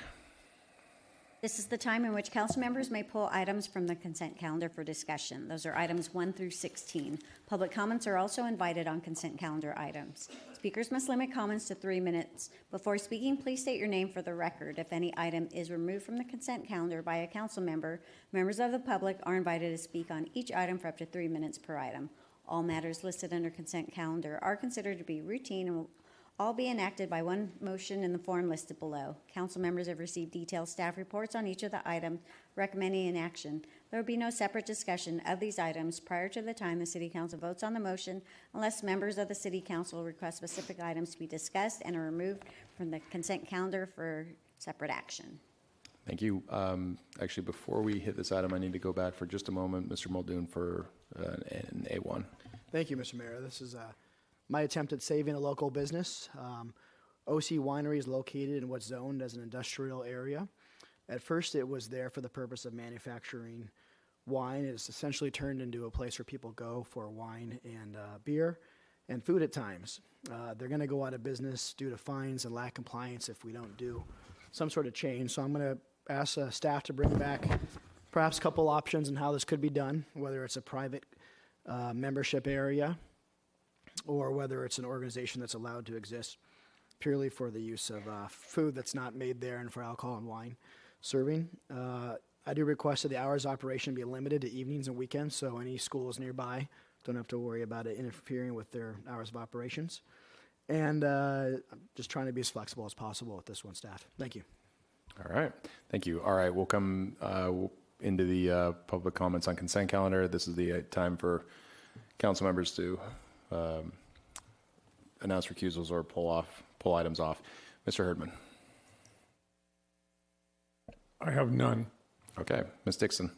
Speaker 2: This is the time in which council members may pull items from the consent calendar for discussion. Those are items 1 through 16. Public comments are also invited on consent calendar items. Speakers must limit comments to 3 minutes. Before speaking, please state your name for the record. If any item is removed from the consent calendar by a council member, members of the public are invited to speak on each item for up to 3 minutes per item. All matters listed under consent calendar are considered to be routine and will all be enacted by one motion in the form listed below. Council members have received detailed staff reports on each of the items recommending an action. There will be no separate discussion of these items prior to the time the City Council votes on the motion unless members of the City Council request specific items to be discussed and are removed from the consent calendar for separate action.
Speaker 1: Thank you. Actually, before we hit this item, I need to go back for just a moment, Mr. Muldoon, for an A1.
Speaker 17: Thank you, Mr. Mayor. This is my attempt at saving a local business. OC Winery is located in what's zoned as an industrial area. At first, it was there for the purpose of manufacturing wine. It's essentially turned into a place where people go for wine and beer and food at times. They're going to go out of business due to fines and lack compliance if we don't do some sort of change. So I'm going to ask staff to bring back perhaps a couple options on how this could be done, whether it's a private membership area or whether it's an organization that's allowed to exist purely for the use of food that's not made there and for alcohol and wine serving. I do request that the hours of operation be limited to evenings and weekends, so any schools nearby don't have to worry about it interfering with their hours of operations. And I'm just trying to be as flexible as possible with this one, staff. Thank you.
Speaker 1: All right. Thank you. All right. We'll come into the public comments on consent calendar. This is the time for council members to announce recusals or pull items off. Mr. Herdman.
Speaker 7: I have none.
Speaker 1: Okay. Ms. Dixon.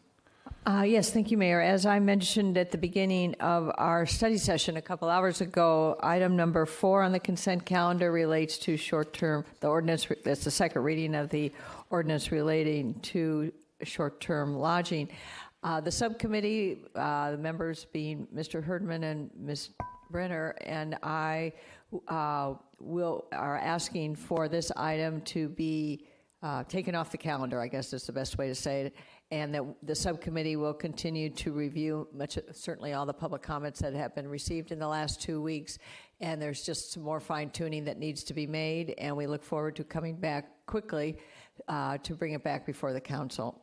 Speaker 6: Yes, thank you, Mayor. As I mentioned at the beginning of our study session a couple hours ago, item number 4 on the consent calendar relates to short-term, the ordinance, that's the second reading of the ordinance relating to short-term lodging. The subcommittee, the members being Mr. Herdman and Ms. Brenner, and I are asking for this item to be taken off the calendar, I guess is the best way to say it, and that the subcommittee will continue to review certainly all the public comments that have been received in the last 2 weeks, and there's just some more fine-tuning that needs to be made, and we look forward to coming back quickly to bring it back before the council.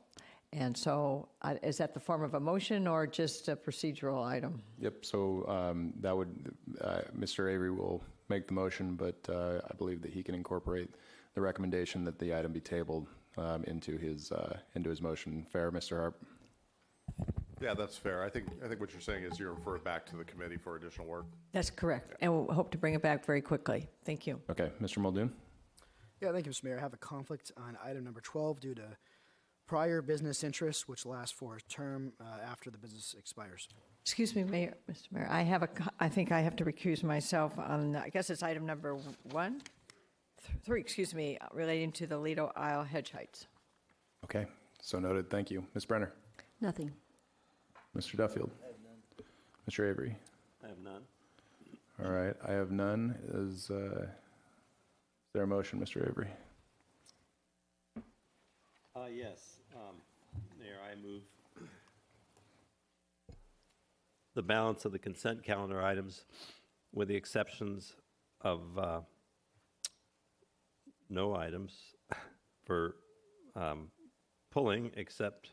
Speaker 6: And so is that the form of a motion or just a procedural item?
Speaker 1: Yep, so that would, Mr. Avery will make the motion, but I believe that he can incorporate the recommendation that the item be tabled into his motion. Fair, Mr. Harp?
Speaker 5: Yeah, that's fair. I think what you're saying is you refer it back to the committee for additional work.
Speaker 6: That's correct, and we'll hope to bring it back very quickly. Thank you.
Speaker 1: Okay, Mr. Muldoon?
Speaker 17: Yeah, thank you, Mr. Mayor. I have a conflict on item number 12 due to prior business interests, which lasts for a term after the business expires.
Speaker 6: Excuse me, Mayor, Mr. Mayor. I think I have to recuse myself on, I guess it's item number 3, excuse me, relating to the Lido Isle hedge heights.
Speaker 1: Okay, so noted. Thank you. Ms. Brenner?
Speaker 16: Nothing.
Speaker 1: Mr. Duffield? Mr. Avery?
Speaker 9: I have none.
Speaker 1: All right, I have none. Is there a motion, Mr. Avery?
Speaker 9: Yes, Mayor, I move the balance of the consent calendar items with the exceptions of no items for pulling except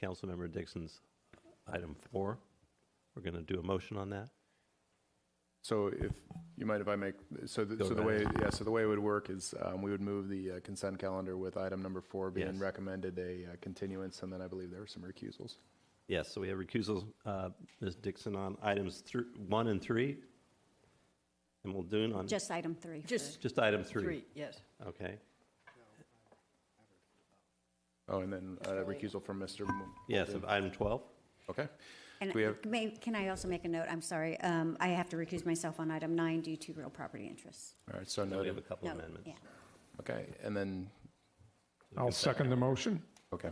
Speaker 9: Councilmember Dixon's item 4. We're going to do a motion on that.
Speaker 1: So if you mind if I make, so the way it would work is we would move the consent calendar with item number 4 being
Speaker 9: Yes.
Speaker 1: recommended a continuance, and then I believe there were some recusals.
Speaker 9: Yes, so we have recusals, Ms. Dixon, on items 1 and 3, and Muldoon on
Speaker 2: Just item 3.
Speaker 9: just item 3.
Speaker 6: 3, yes.
Speaker 9: Okay.
Speaker 1: Oh, and then a recusal from Mr.
Speaker 9: Yes, of item 12.
Speaker 1: Okay.
Speaker 2: And
Speaker 1: Do we have,
Speaker 2: can I also make a note? I'm sorry. I have to recuse myself on item 9 due to real property interests.
Speaker 1: all right, so
Speaker 9: We have
Speaker 1: noted.
Speaker 9: a couple
Speaker 2: No,
Speaker 9: amendments.
Speaker 2: yeah.
Speaker 1: Okay, and then,
Speaker 7: I'll second the motion.
Speaker 1: okay.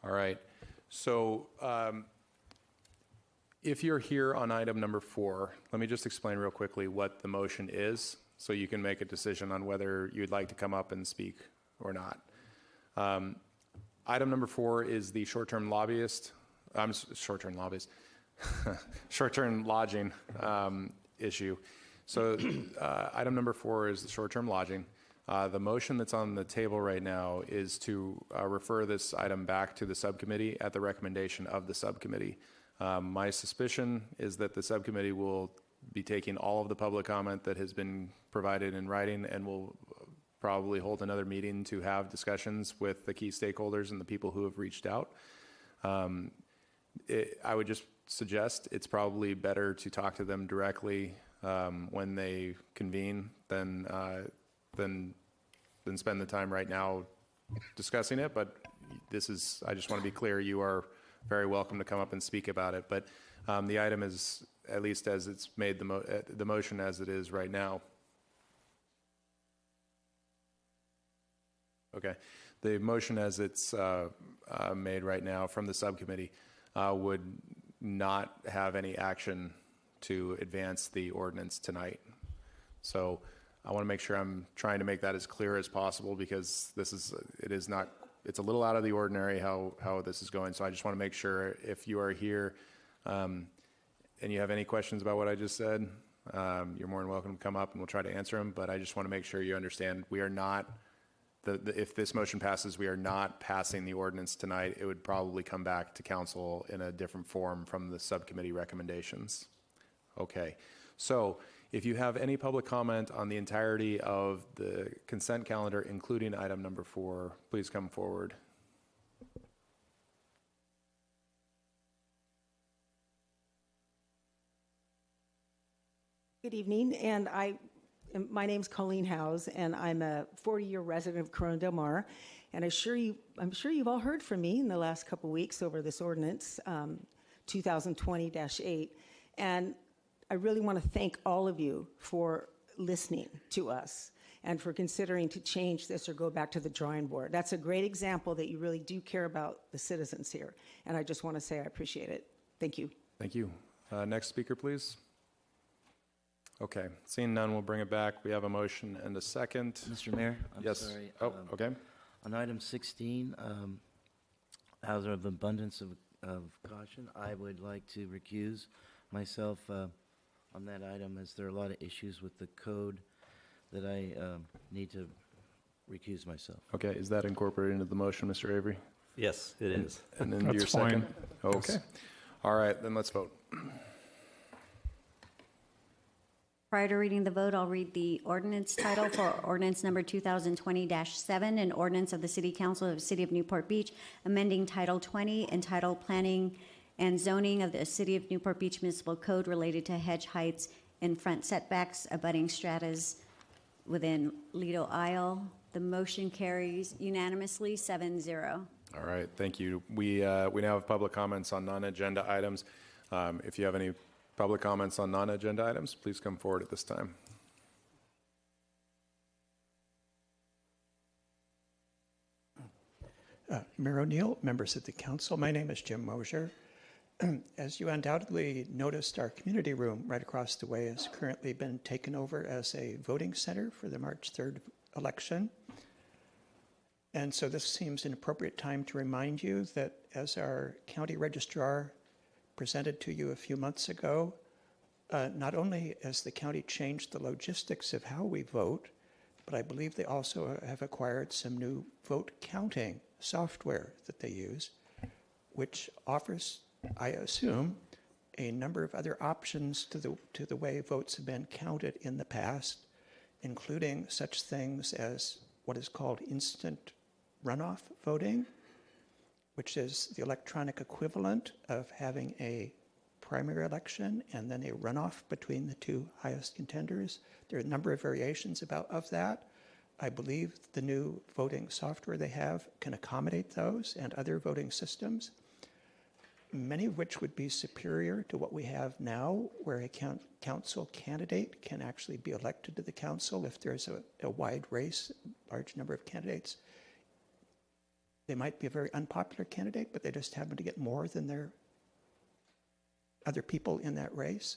Speaker 1: All right. So if you're here on item number 4, let me just explain real quickly what the motion is so you can make a decision on whether you'd like to come up and speak or not. Item number 4 is the short-term lobbyist, short-term lodging issue. So item number 4 is the short-term lodging. The motion that's on the table right now is to refer this item back to the subcommittee at the recommendation of the subcommittee. My suspicion is that the subcommittee will be taking all of the public comment that has been provided in writing and will probably hold another meeting to have discussions with the key stakeholders and the people who have reached out. I would just suggest it's probably better to talk to them directly when they convene than spend the time right now discussing it. But I just want to be clear, you are very welcome to come up and speak about it. But the item is, at least as it's made, the motion as it is right now. Okay. The motion as it's made right now from the subcommittee would not have any action to advance the ordinance tonight. So I want to make sure I'm trying to make that as clear as possible, because it's a little out of the ordinary how this is going. So I just want to make sure if you are here and you have any questions about what I just said, you're more than welcome to come up and we'll try to answer them. But I just want to make sure you understand we are not, if this motion passes, we are not passing the ordinance tonight. It would probably come back to council in a different form from the subcommittee recommendations. Okay. So if you have any public comment on the entirety of the consent calendar, including item number 4, please come forward.
Speaker 3: Good evening, and I My name's Colleen Howes, and I'm a 40-year resident of Corona Del Mar. And I'm sure you've all heard from me in the last couple weeks over this ordinance, 2020-8. And I really want to thank all of you for listening to us and for considering to change this or go back to the drawing board. That's a great example that you really do care about the citizens here. And I just want to say I appreciate it. Thank you.
Speaker 1: Thank you. Next speaker, please. Okay, seeing none, we'll bring it back. We have a motion and a second.
Speaker 11: Mr. Mayor, I'm
Speaker 1: yes.
Speaker 11: sorry.
Speaker 1: Oh, okay.
Speaker 11: On item 16, out of abundance of caution, I would like to recuse myself on that item, as there are a lot of issues with the code that I need to recuse myself.
Speaker 1: Okay, is that incorporated into the motion, Mr. Avery?
Speaker 9: Yes, it is.
Speaker 1: And then
Speaker 7: That's
Speaker 1: your
Speaker 7: fine.
Speaker 1: second? Okay.
Speaker 7: Yes.
Speaker 1: All right, then let's vote.
Speaker 2: Prior to reading the vote, I'll read the ordinance title for ordinance number 2020-7, an ordinance of the City Council of the City of Newport Beach, amending Title 20 entitled Planning and Zoning of the City of Newport Beach Municipal Code related to hedge heights and front setbacks, abutting stratas within Lido Isle. The motion carries unanimously 7-0.
Speaker 1: All right, thank you. We now have public comments on non-agenda items. If you have any public comments on non-agenda items, please come forward at this time.
Speaker 4: Mayor O'Neill, members of the council, my name is Jim Mosier. As you undoubtedly noticed, our community room right across the way has currently been taken over as a voting center for the March 3rd election. And so this seems an appropriate time to remind you that, as our county registrar presented to you a few months ago, not only has the county changed the logistics of how we vote, but I believe they also have acquired some new vote counting software that they use, which offers, I assume, a number of other options to the way votes have been counted in the past, including such things as what is called instant runoff voting, which is the electronic equivalent of having a primary election and then a runoff between the two highest contenders. There are a number of variations of that. I believe the new voting software they have can accommodate those and other voting systems, many of which would be superior to what we have now, where a council candidate can actually be elected to the council if there's a wide race, large number of candidates. They might be a very unpopular candidate, but they just happen to get more than their other people in that race.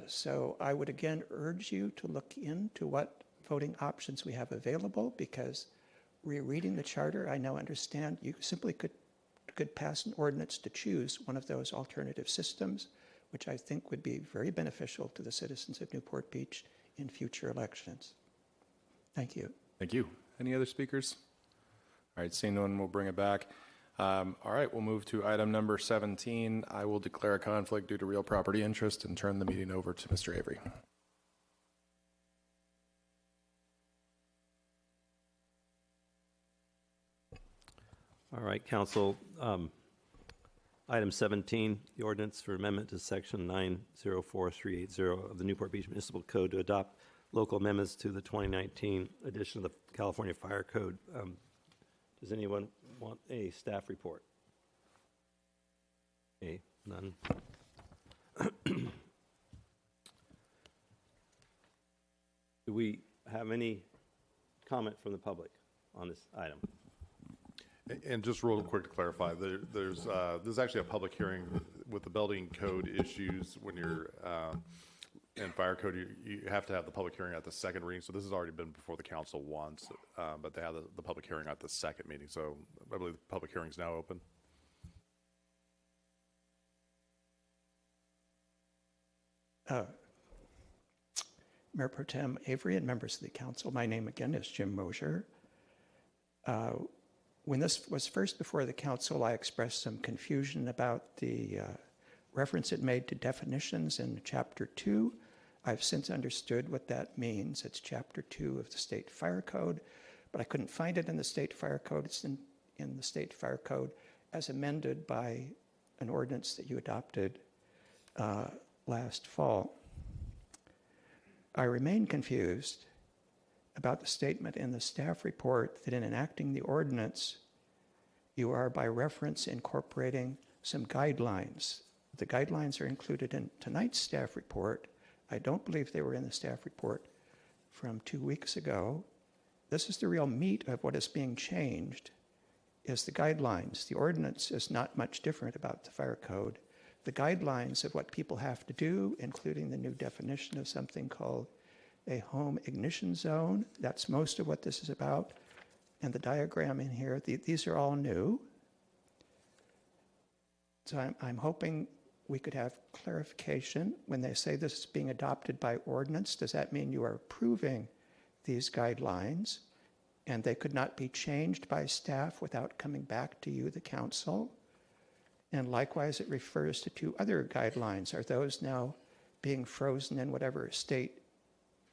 Speaker 4: So I would again urge you to look into what voting options we have available, because rereading the charter, I now understand you simply could pass an ordinance to choose one of those alternative systems, which I think would be very beneficial to the citizens of Newport Beach in future elections. Thank you.
Speaker 1: Thank you. Any other speakers? All right, seeing no one, we'll bring it back. All right, we'll move to item number 17. I will declare a conflict due to real property interest and turn the meeting over to Mr. Avery.
Speaker 9: All right, Council. Item 17, the ordinance for amendment to Section 904380 of the Newport Beach Municipal Code to adopt local amendments to the 2019 edition of the California Fire Code. Does anyone want a staff report? Okay, none. Do we have any comment from the public on this item?
Speaker 5: And just real quick to clarify, there's actually a public hearing with the building code issues. When you're in fire code, you have to have the public hearing at the second reading. So this has already been before the council once, but they have the public hearing at the second meeting. So I believe the public hearing is now open.
Speaker 4: Mayor Pro Tem Avery and members of the council, my name again is Jim Mosier. When this was first before the council, I expressed some confusion about the reference it made to definitions in Chapter 2. I've since understood what that means. It's Chapter 2 of the State Fire Code, but I couldn't find it in the State Fire Code. It's in the State Fire Code as amended by an ordinance that you adopted last fall. I remain confused about the statement in the staff report that in enacting the ordinance, you are by reference incorporating some guidelines. The guidelines are included in tonight's staff report. I don't believe they were in the staff report from 2 weeks ago. This is the real meat of what is being changed, is the guidelines. The ordinance is not much different about the fire code. The guidelines of what people have to do, including the new definition of something called a home ignition zone. That's most of what this is about. And the diagram in here, these are all new. So I'm hoping we could have clarification. When they say this is being adopted by ordinance, does that mean you are approving these guidelines and they could not be changed by staff without coming back to you, the council? And likewise, it refers to 2 other guidelines. Are those now being frozen in whatever state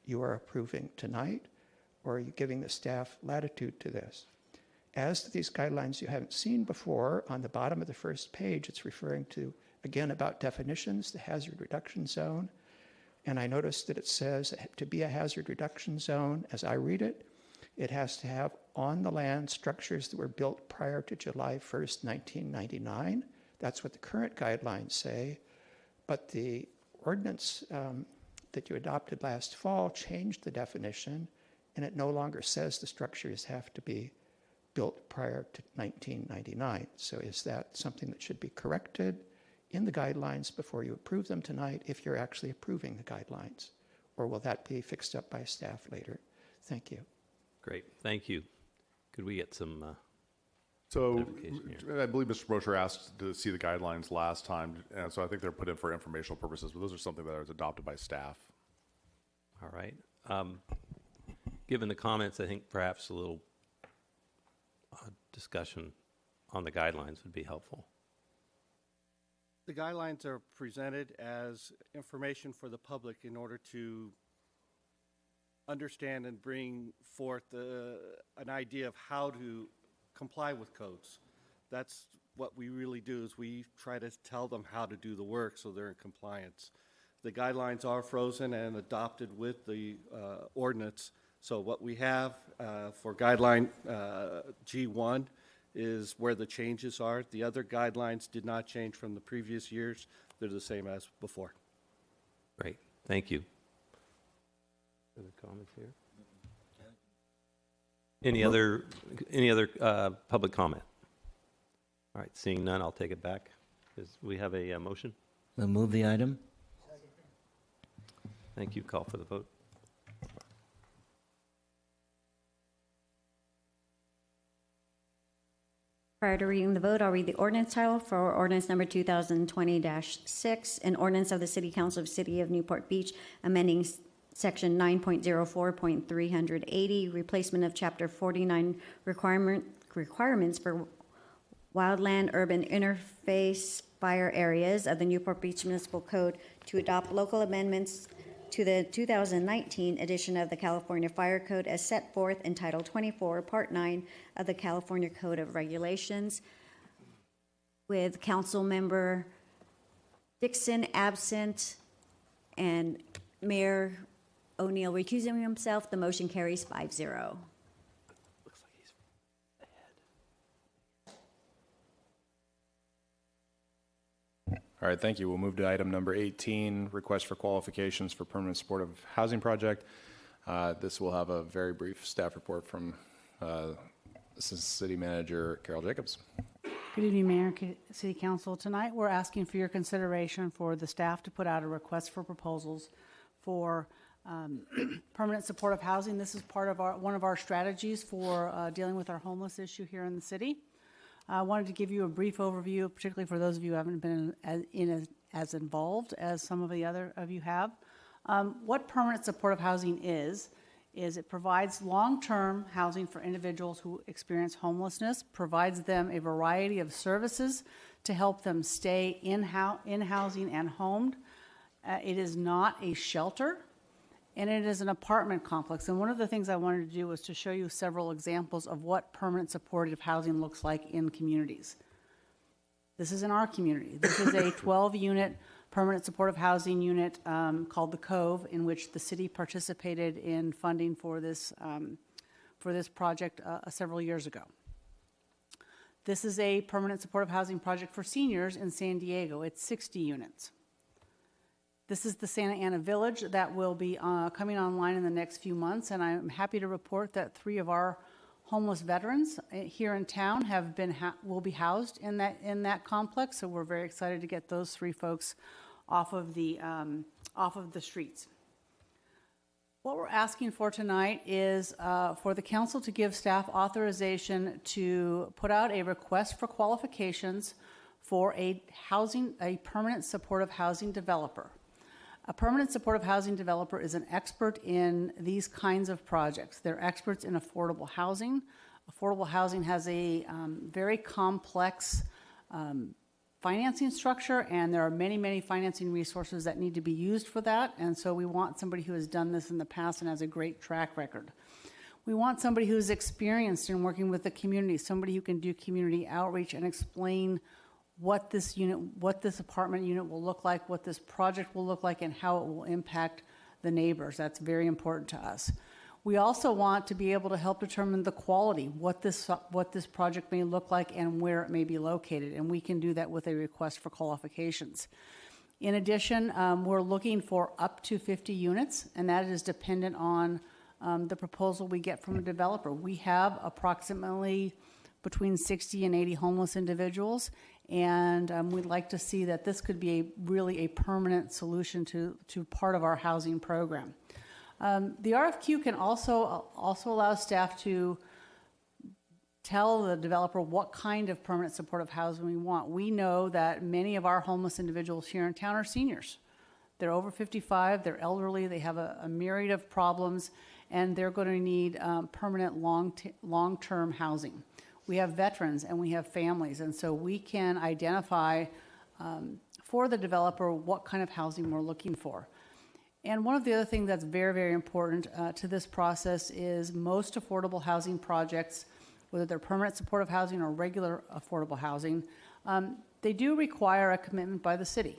Speaker 4: you are approving tonight, or are you giving the staff latitude to this? As to these guidelines you haven't seen before, on the bottom of the first page, it's referring to, again, about definitions, the hazard reduction zone. And I noticed that it says to be a hazard reduction zone, as I read it, it has to have on the land structures that were built prior to July 1st, 1999. That's what the current guidelines say. But the ordinance that you adopted last fall changed the definition, and it no longer says the structures have to be built prior to 1999. So is that something that should be corrected in the guidelines before you approve them tonight, if you're actually approving the guidelines? Or will that be fixed up by staff later? Thank you.
Speaker 9: Great, thank you. Could we get some
Speaker 5: So
Speaker 9: clarification here?
Speaker 5: I believe Mr. Brosher asked to see the guidelines last time, and so I think they're put in for informational purposes, but those are something that was adopted by staff.
Speaker 9: All right. Given the comments, I think perhaps a little discussion on the guidelines would be helpful.
Speaker 10: The guidelines are presented as information for the public in order to understand and bring forth an idea of how to comply with codes. That's what we really do, is we try to tell them how to do the work so they're in compliance. The guidelines are frozen and adopted with the ordinance. So what we have for guideline G1 is where the changes are. The other guidelines did not change from the previous years. They're the same as before.
Speaker 9: Great, thank you. Other comments here? Any other public comment? All right, seeing none, I'll take it back. We have a motion.
Speaker 11: We'll move the item.
Speaker 9: Thank you. Call for the vote.
Speaker 2: Prior to reading the vote, I'll read the ordinance title for ordinance number 2020-6, an ordinance of the City Council of the City of Newport Beach amending Section 9.04.380, replacement of Chapter 49 requirements for wildland urban interface fire areas of the Newport Beach Municipal Code to adopt local amendments to the 2019 edition of the California Fire Code as set forth in Title 24, Part 9 of the California Code of Regulations, with Council Member Dixon absent and Mayor O'Neill recusing himself. The motion carries 5-0.
Speaker 1: All right, thank you. We'll move to item number 18, request for qualifications for permanent supportive housing project. This will have a very brief staff report from Assistant City Manager Carol Jacobs.
Speaker 22: Good evening, Mayor, City Council. Tonight we're asking for your consideration for the staff to put out a request for proposals for permanent supportive housing. This is part of one of our strategies for dealing with our homeless issue here in the city. I wanted to give you a brief overview, particularly for those of you who haven't been as involved as some of the other of you have. What permanent supportive housing is it provides long-term housing for individuals who experience homelessness, provides them a variety of services to help them stay in housing and homed. It is not a shelter, and it is an apartment complex. And one of the things I wanted to do was to show you several examples of what permanent supportive housing looks like in communities. This is in our community. This is a 12-unit permanent supportive housing unit called the Cove, in which the city participated in funding for this project several years ago. This is a permanent supportive housing project for seniors in San Diego. It's 60 units. This is the Santa Ana Village that will be coming online in the next few months, and I'm happy to report that 3 of our homeless veterans here in town will be housed in that complex. So we're very excited to get those 3 folks off of the streets. What we're asking for tonight is for the council to give staff authorization to put out a request for qualifications for a permanent supportive housing developer. A permanent supportive housing developer is an expert in these kinds of projects. They're experts in affordable housing. Affordable housing has a very complex financing structure, and there are many, many financing resources that need to be used for that. And so we want somebody who has done this in the past and has a great track record. We want somebody who's experienced in working with the community, somebody who can do community outreach and explain what this apartment unit will look like, what this project will look like, and how it will impact the neighbors. That's very important to us. We also want to be able to help determine the quality, what this project may look like and where it may be located, and we can do that with a request for qualifications. In addition, we're looking for up to 50 units, and that is dependent on the proposal we get from a developer. We have approximately between 60 and 80 homeless individuals, and we'd like to see that this could be really a permanent solution to part of our housing program. The RFQ can also allow staff to tell the developer what kind of permanent supportive housing we want. We know that many of our homeless individuals here in town are seniors. They're over 55, they're elderly, they have a myriad of problems, and they're going to need permanent long-term housing. We have veterans and we have families, and so we can identify for the developer what kind of housing we're looking for. And one of the other things that's very, very important to this process is most affordable housing projects, whether they're permanent supportive housing or regular affordable housing, they do require a commitment by the city.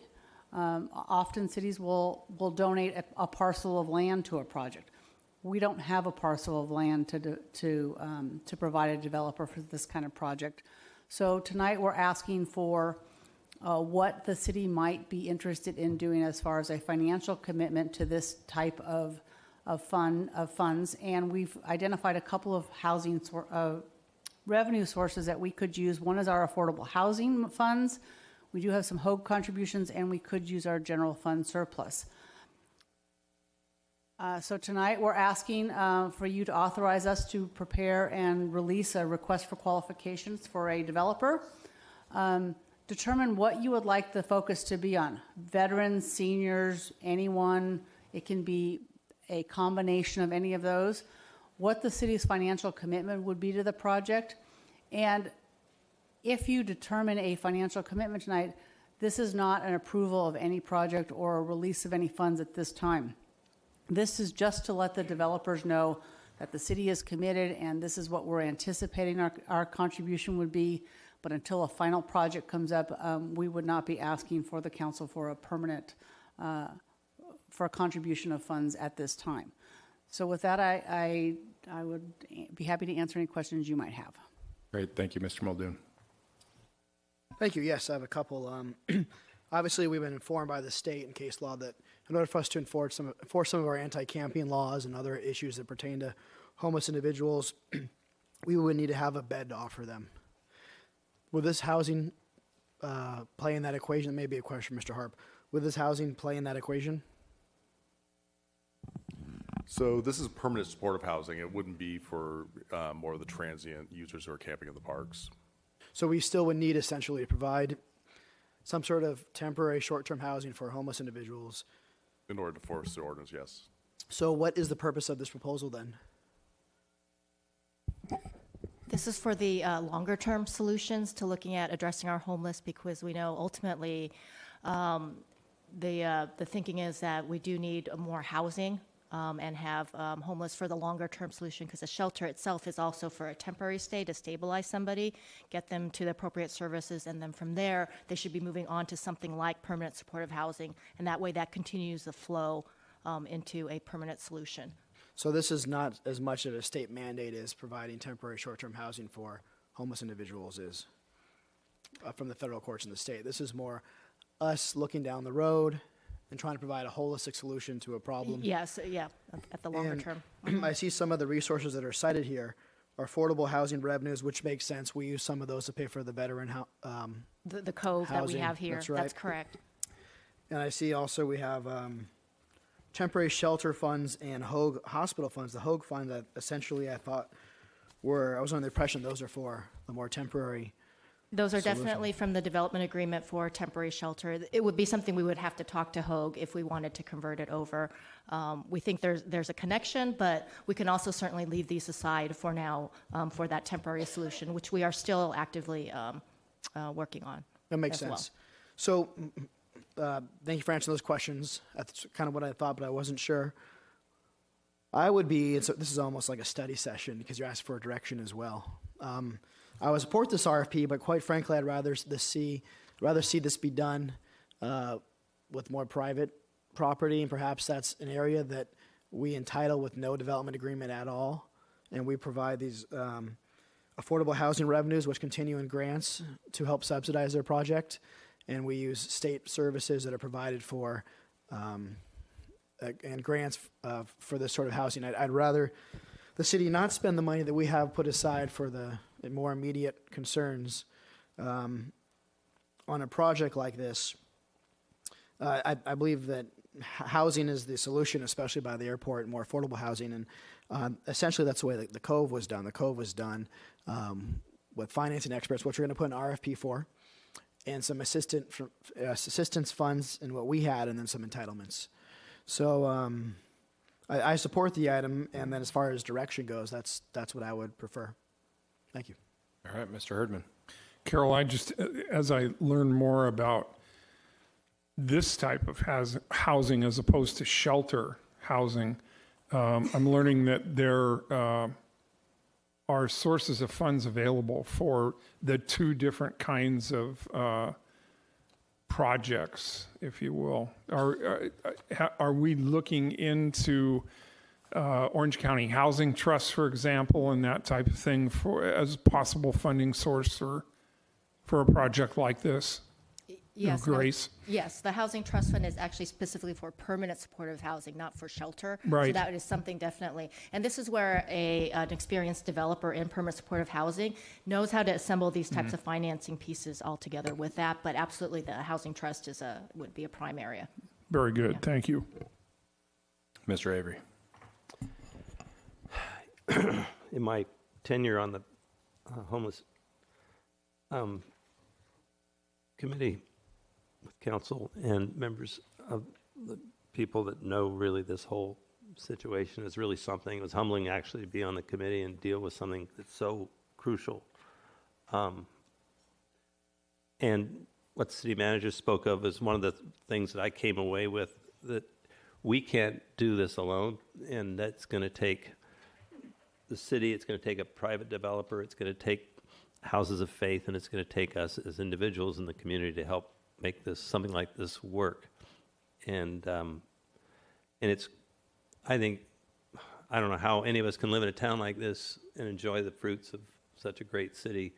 Speaker 22: Often cities will donate a parcel of land to a project. We don't have a parcel of land to provide a developer for this kind of project. So tonight we're asking for what the city might be interested in doing as far as a financial commitment to this type of funds, and we've identified a couple of revenue sources that we could use. One is our affordable housing funds. We do have some HOAG contributions, and we could use our general fund surplus. So tonight we're asking for you to authorize us to prepare and release a request for qualifications for a developer. Determine what you would like the focus to be on. Veterans, seniors, anyone. It can be a combination of any of those. What the city's financial commitment would be to the project. And if you determine a financial commitment tonight, this is not an approval of any project or a release of any funds at this time. This is just to let the developers know that the city is committed and this is what we're anticipating our contribution would be. But until a final project comes up, we would not be asking for the council for a permanent, for a contribution of funds at this time. So with that, I would be happy to answer any questions you might have.
Speaker 1: Great, thank you, Mr. Muldoon.
Speaker 17: Thank you. Yes, I have a couple. Obviously, we've been informed by the state and case law that in order for us to enforce some of our anti-camping laws and other issues that pertain to homeless individuals, we would need to have a bed to offer them. Will this housing play in that equation? That may be a question, Mr. Harp. Will this housing play in that equation?
Speaker 5: So this is permanent supportive housing. It wouldn't be for more of the transient users who are camping in the parks.
Speaker 17: So we still would need essentially to provide some sort of temporary short-term housing for homeless individuals.
Speaker 5: In order to force the ordinance, yes.
Speaker 17: So what is the purpose of this proposal then?
Speaker 12: This is for the longer-term solutions to looking at addressing our homeless, because we know ultimately the thinking is that we do need more housing and have homeless for the longer-term solution, because the shelter itself is also for a temporary stay to stabilize somebody, get them to the appropriate services, and then from there, they should be moving on to something like permanent supportive housing, and that way that continues the flow into a permanent solution.
Speaker 17: So this is not as much of a state mandate as providing temporary short-term housing for homeless individuals is from the federal courts in the state. This is more us looking down the road and trying to provide a holistic solution to a problem.
Speaker 12: Yes, yeah, at the longer
Speaker 17: And
Speaker 12: term.
Speaker 17: I see some of the resources that are cited here are affordable housing revenues, which makes sense. We use some of those to pay for the veteran
Speaker 12: The cove that we
Speaker 17: housing.
Speaker 12: have here,
Speaker 17: That's right.
Speaker 12: that's correct.
Speaker 17: And I see also we have temporary shelter funds and Hoag hospital funds. The Hoag fund that essentially I thought I was under the impression those are for the more temporary.
Speaker 12: Those are
Speaker 17: solution.
Speaker 12: definitely from the development agreement for temporary shelter. It would be something we would have to talk to Hoag if we wanted to convert it over. We think there's a connection, but we can also certainly leave these aside for now for that temporary solution, which we are still actively working on.
Speaker 17: That makes
Speaker 12: as well.
Speaker 17: sense. So thank you for answering those questions. That's kind of what I thought, but I wasn't sure. This is almost like a study session because you're asking for a direction as well. I would support this RFP, but quite frankly, I'd rather see this be done with more private property, and perhaps that's an area that we entitle with no development agreement at all, and we provide these affordable housing revenues, which continue in grants to help subsidize their project, and we use state services that are provided for and grants for this sort of housing. I'd rather the city not spend the money that we have put aside for the more immediate concerns on a project like this. I believe that housing is the solution, especially by the airport, more affordable housing. And essentially that's the way the Cove was done. The Cove was done with financing experts, which we're going to put an RFP for, and some assistance funds and what we had, and then some entitlements. So I support the item, and then as far as direction goes, that's what I would prefer. Thank you.
Speaker 1: All right, Mr. Herdman.
Speaker 7: Carol, as I learn more about this type of housing as opposed to shelter housing, I'm learning that there are sources of funds available for the two different kinds of projects, if you will. Are we looking into Orange County Housing Trust, for example, and that type of thing as possible funding source for a project like this?
Speaker 12: Yes,
Speaker 7: Grace?
Speaker 12: Yes, the Housing Trust Fund is actually specifically for permanent supportive housing, not for shelter.
Speaker 7: Right.
Speaker 12: So that is something definitely. And this is where an experienced developer in permanent supportive housing knows how to assemble these types of financing pieces all together with that. But absolutely, the Housing Trust would be a prime area.
Speaker 7: Very good. Thank you.
Speaker 1: Mr. Avery.
Speaker 9: In my tenure on the homeless committee with council and members of the people that know really this whole situation is really something. It was humbling actually to be on the committee and deal with something that's so crucial. And what the city manager spoke of is one of the things that I came away with, that we can't do this alone, and that's going to take the city, it's going to take a private developer, it's going to take houses of faith, and it's going to take us as individuals in the community to help make something like this work. And it's, I think, I don't know how any of us can live in a town like this and enjoy the fruits of such a great city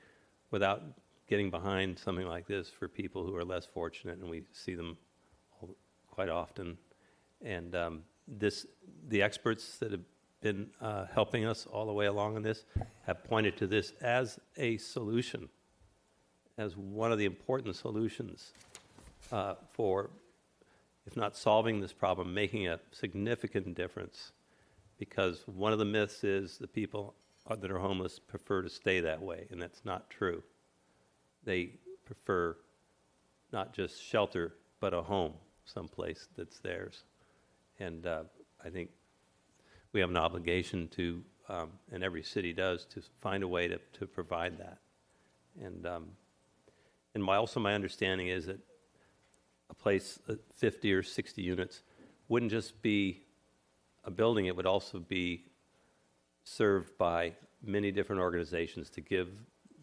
Speaker 9: without getting behind something like this for people who are less fortunate, and we see them quite often. And the experts that have been helping us all the way along in this have pointed to this as a solution, as one of the important solutions for, if not solving this problem, making a significant difference. Because one of the myths is the people that are homeless prefer to stay that way, and that's not true. They prefer not just shelter, but a home, someplace that's theirs. And I think we have an obligation to, and every city does, to find a way to provide that. And also my understanding is that a place at 50 or 60 units wouldn't just be a building, it would also be served by many different organizations to give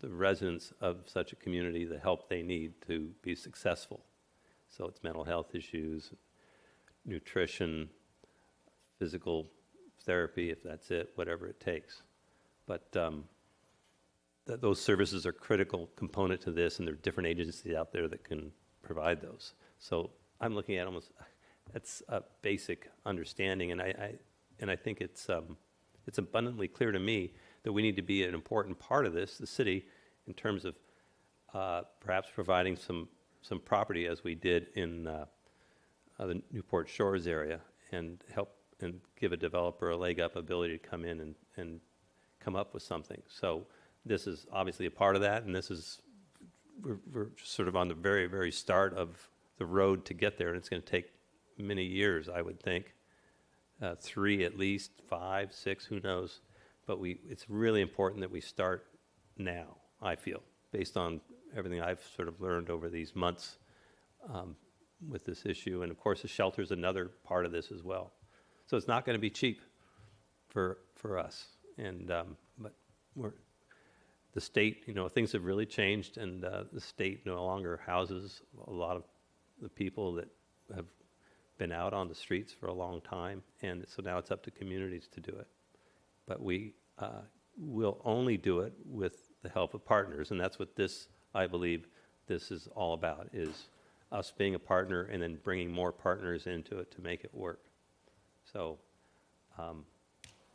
Speaker 9: the residents of such a community the help they need to be successful. So it's mental health issues, nutrition, physical therapy, if that's it, whatever it takes. But those services are a critical component to this, and there are different agencies out there that can provide those. So I'm looking at almost, that's a basic understanding, and I think it's abundantly clear to me that we need to be an important part of this, the city, in terms of perhaps providing some property, as we did in the Newport Shores area, and help and give a developer a leg up ability to come in and come up with something. So this is obviously a part of that, and this is, we're sort of on the very, very start of the road to get there, and it's going to take many years, I would think. 3 at least, 5, 6, who knows? But it's really important that we start now, I feel, based on everything I've sort of learned over these months with this issue. And of course, the shelter is another part of this as well. So it's not going to be cheap for us. And but the state, things have really changed, and the state no longer houses a lot of the people that have been out on the streets for a long time, and so now it's up to communities to do it. But we will only do it with the help of partners, and that's what this, I believe, this is all about, is us being a partner and then bringing more partners into it to make it work. So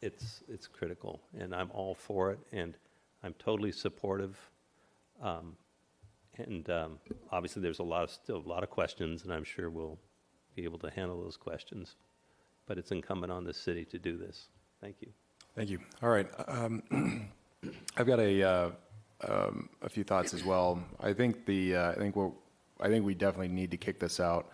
Speaker 9: it's critical, and I'm all for it, and I'm totally supportive. And obviously, there's still a lot of questions, and I'm sure we'll be able to handle those questions. But it's incumbent on the city to do this. Thank you.
Speaker 1: Thank you. All right. I've got a few thoughts as well. I think we definitely need to kick this out.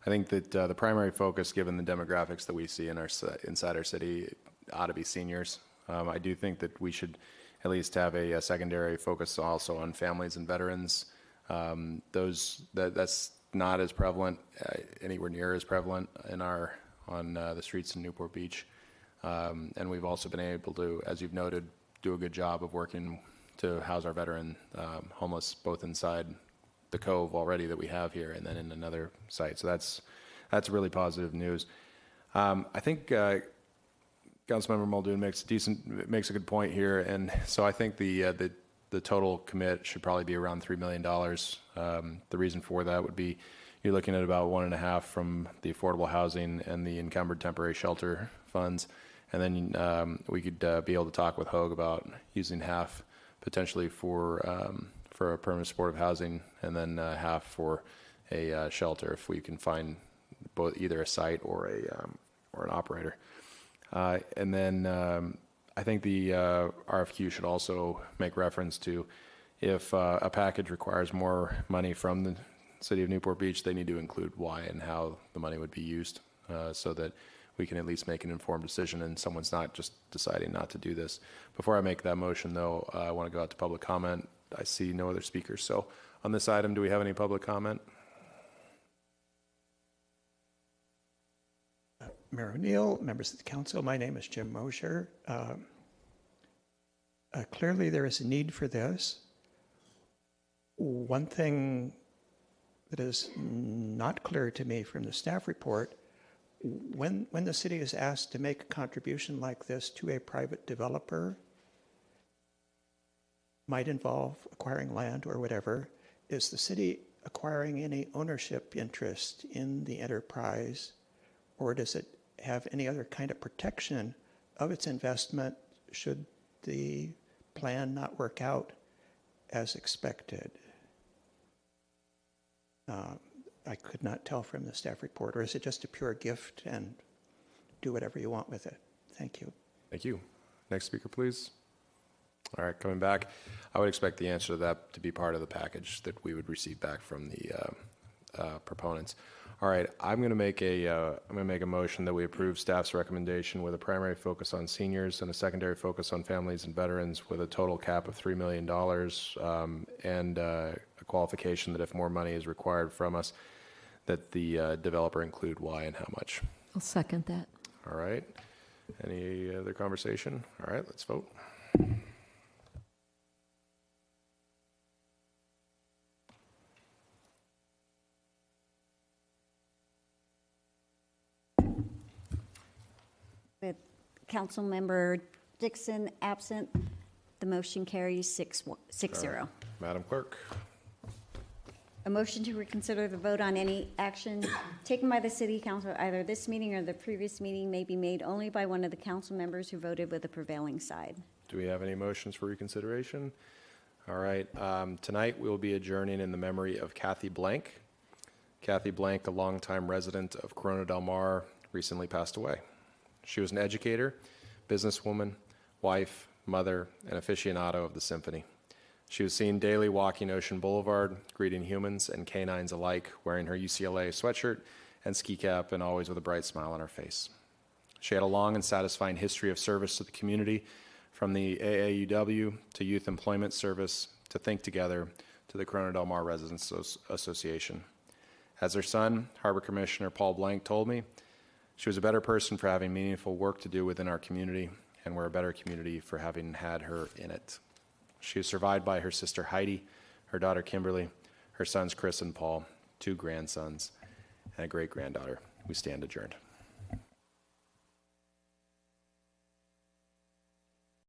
Speaker 1: I think that the primary focus, given the demographics that we see inside our city, ought to be seniors. I do think that we should at least have a secondary focus also on families and veterans. That's not as prevalent, anywhere near as prevalent on the streets in Newport Beach. And we've also been able to, as you've noted, do a good job of working to house our veteran homeless, both inside the cove already that we have here and then in another site. So that's really positive news. I think Councilmember Muldoon makes a good point here, and so I think the total commit should probably be around $3 million. The reason for that would be you're looking at about 1.5 from the affordable housing and the encumbered temporary shelter funds, and then we could be able to talk with Hogue about using half potentially for a permanent supportive housing, and then half for a shelter if we can find either a site or an operator. And then I think the RFQ should also make reference to if a package requires more money from the City of Newport Beach, they need to include why and how the money would be used, so that we can at least make an informed decision and someone's not just deciding not to do this. Before I make that motion, though, I want to go out to public comment. I see no other speakers. So on this item, do we have any public comment?
Speaker 4: Mayor O'Neill, members of the council, my name is Jim Mosher. Clearly there is a need for this. One thing that is not clear to me from the staff report, when the city is asked to make a contribution like this to a private developer, might involve acquiring land or whatever, is the city acquiring any ownership interest in the enterprise, or does it have any other kind of protection of its investment should the plan not work out as expected? I could not tell from the staff report, or is it just a pure gift and do whatever you want with it? Thank you.
Speaker 1: Thank you. Next speaker, please. All right, coming back, I would expect the answer to that to be part of the package that we would receive back from the proponents. All right, I'm going to make a motion that we approve staff's recommendation with a primary focus on seniors and a secondary focus on families and veterans, with a total cap of $3 million and a qualification that if more money is required from us, that the developer include why and how much.
Speaker 16: I'll second that.
Speaker 1: All right. Any other conversation? All right, let's vote.
Speaker 2: With Councilmember Dixon absent, the motion carries 6-0.
Speaker 1: Madam Clerk.
Speaker 2: A motion to reconsider the vote on any action taken by the city council, either this meeting or the previous meeting, may be made only by one of the council members who voted with the prevailing side.
Speaker 1: Do we have any motions for reconsideration? All right, tonight we will be adjourning in the memory of Kathy Blank. Kathy Blank, a longtime resident of Corona Del Mar, recently passed away. She was an educator, businesswoman, wife, mother, and aficionado of the symphony. She was seen daily walking Ocean Boulevard, greeting humans and canines alike, wearing her UCLA sweatshirt and ski cap, and always with a bright smile on her face. She had a long and satisfying history of service to the community, from the AAUW to Youth Employment Service to Think Together to the Corona Del Mar Residents Association. As her son, Harbor Commissioner Paul Blank, told me, she was a better person for having meaningful work to do within our community, and we're a better community for having had her in it. She is survived by her sister Heidi, her daughter Kimberly, her sons Chris and Paul, 2 grandsons, and a great-granddaughter. We stand adjourned.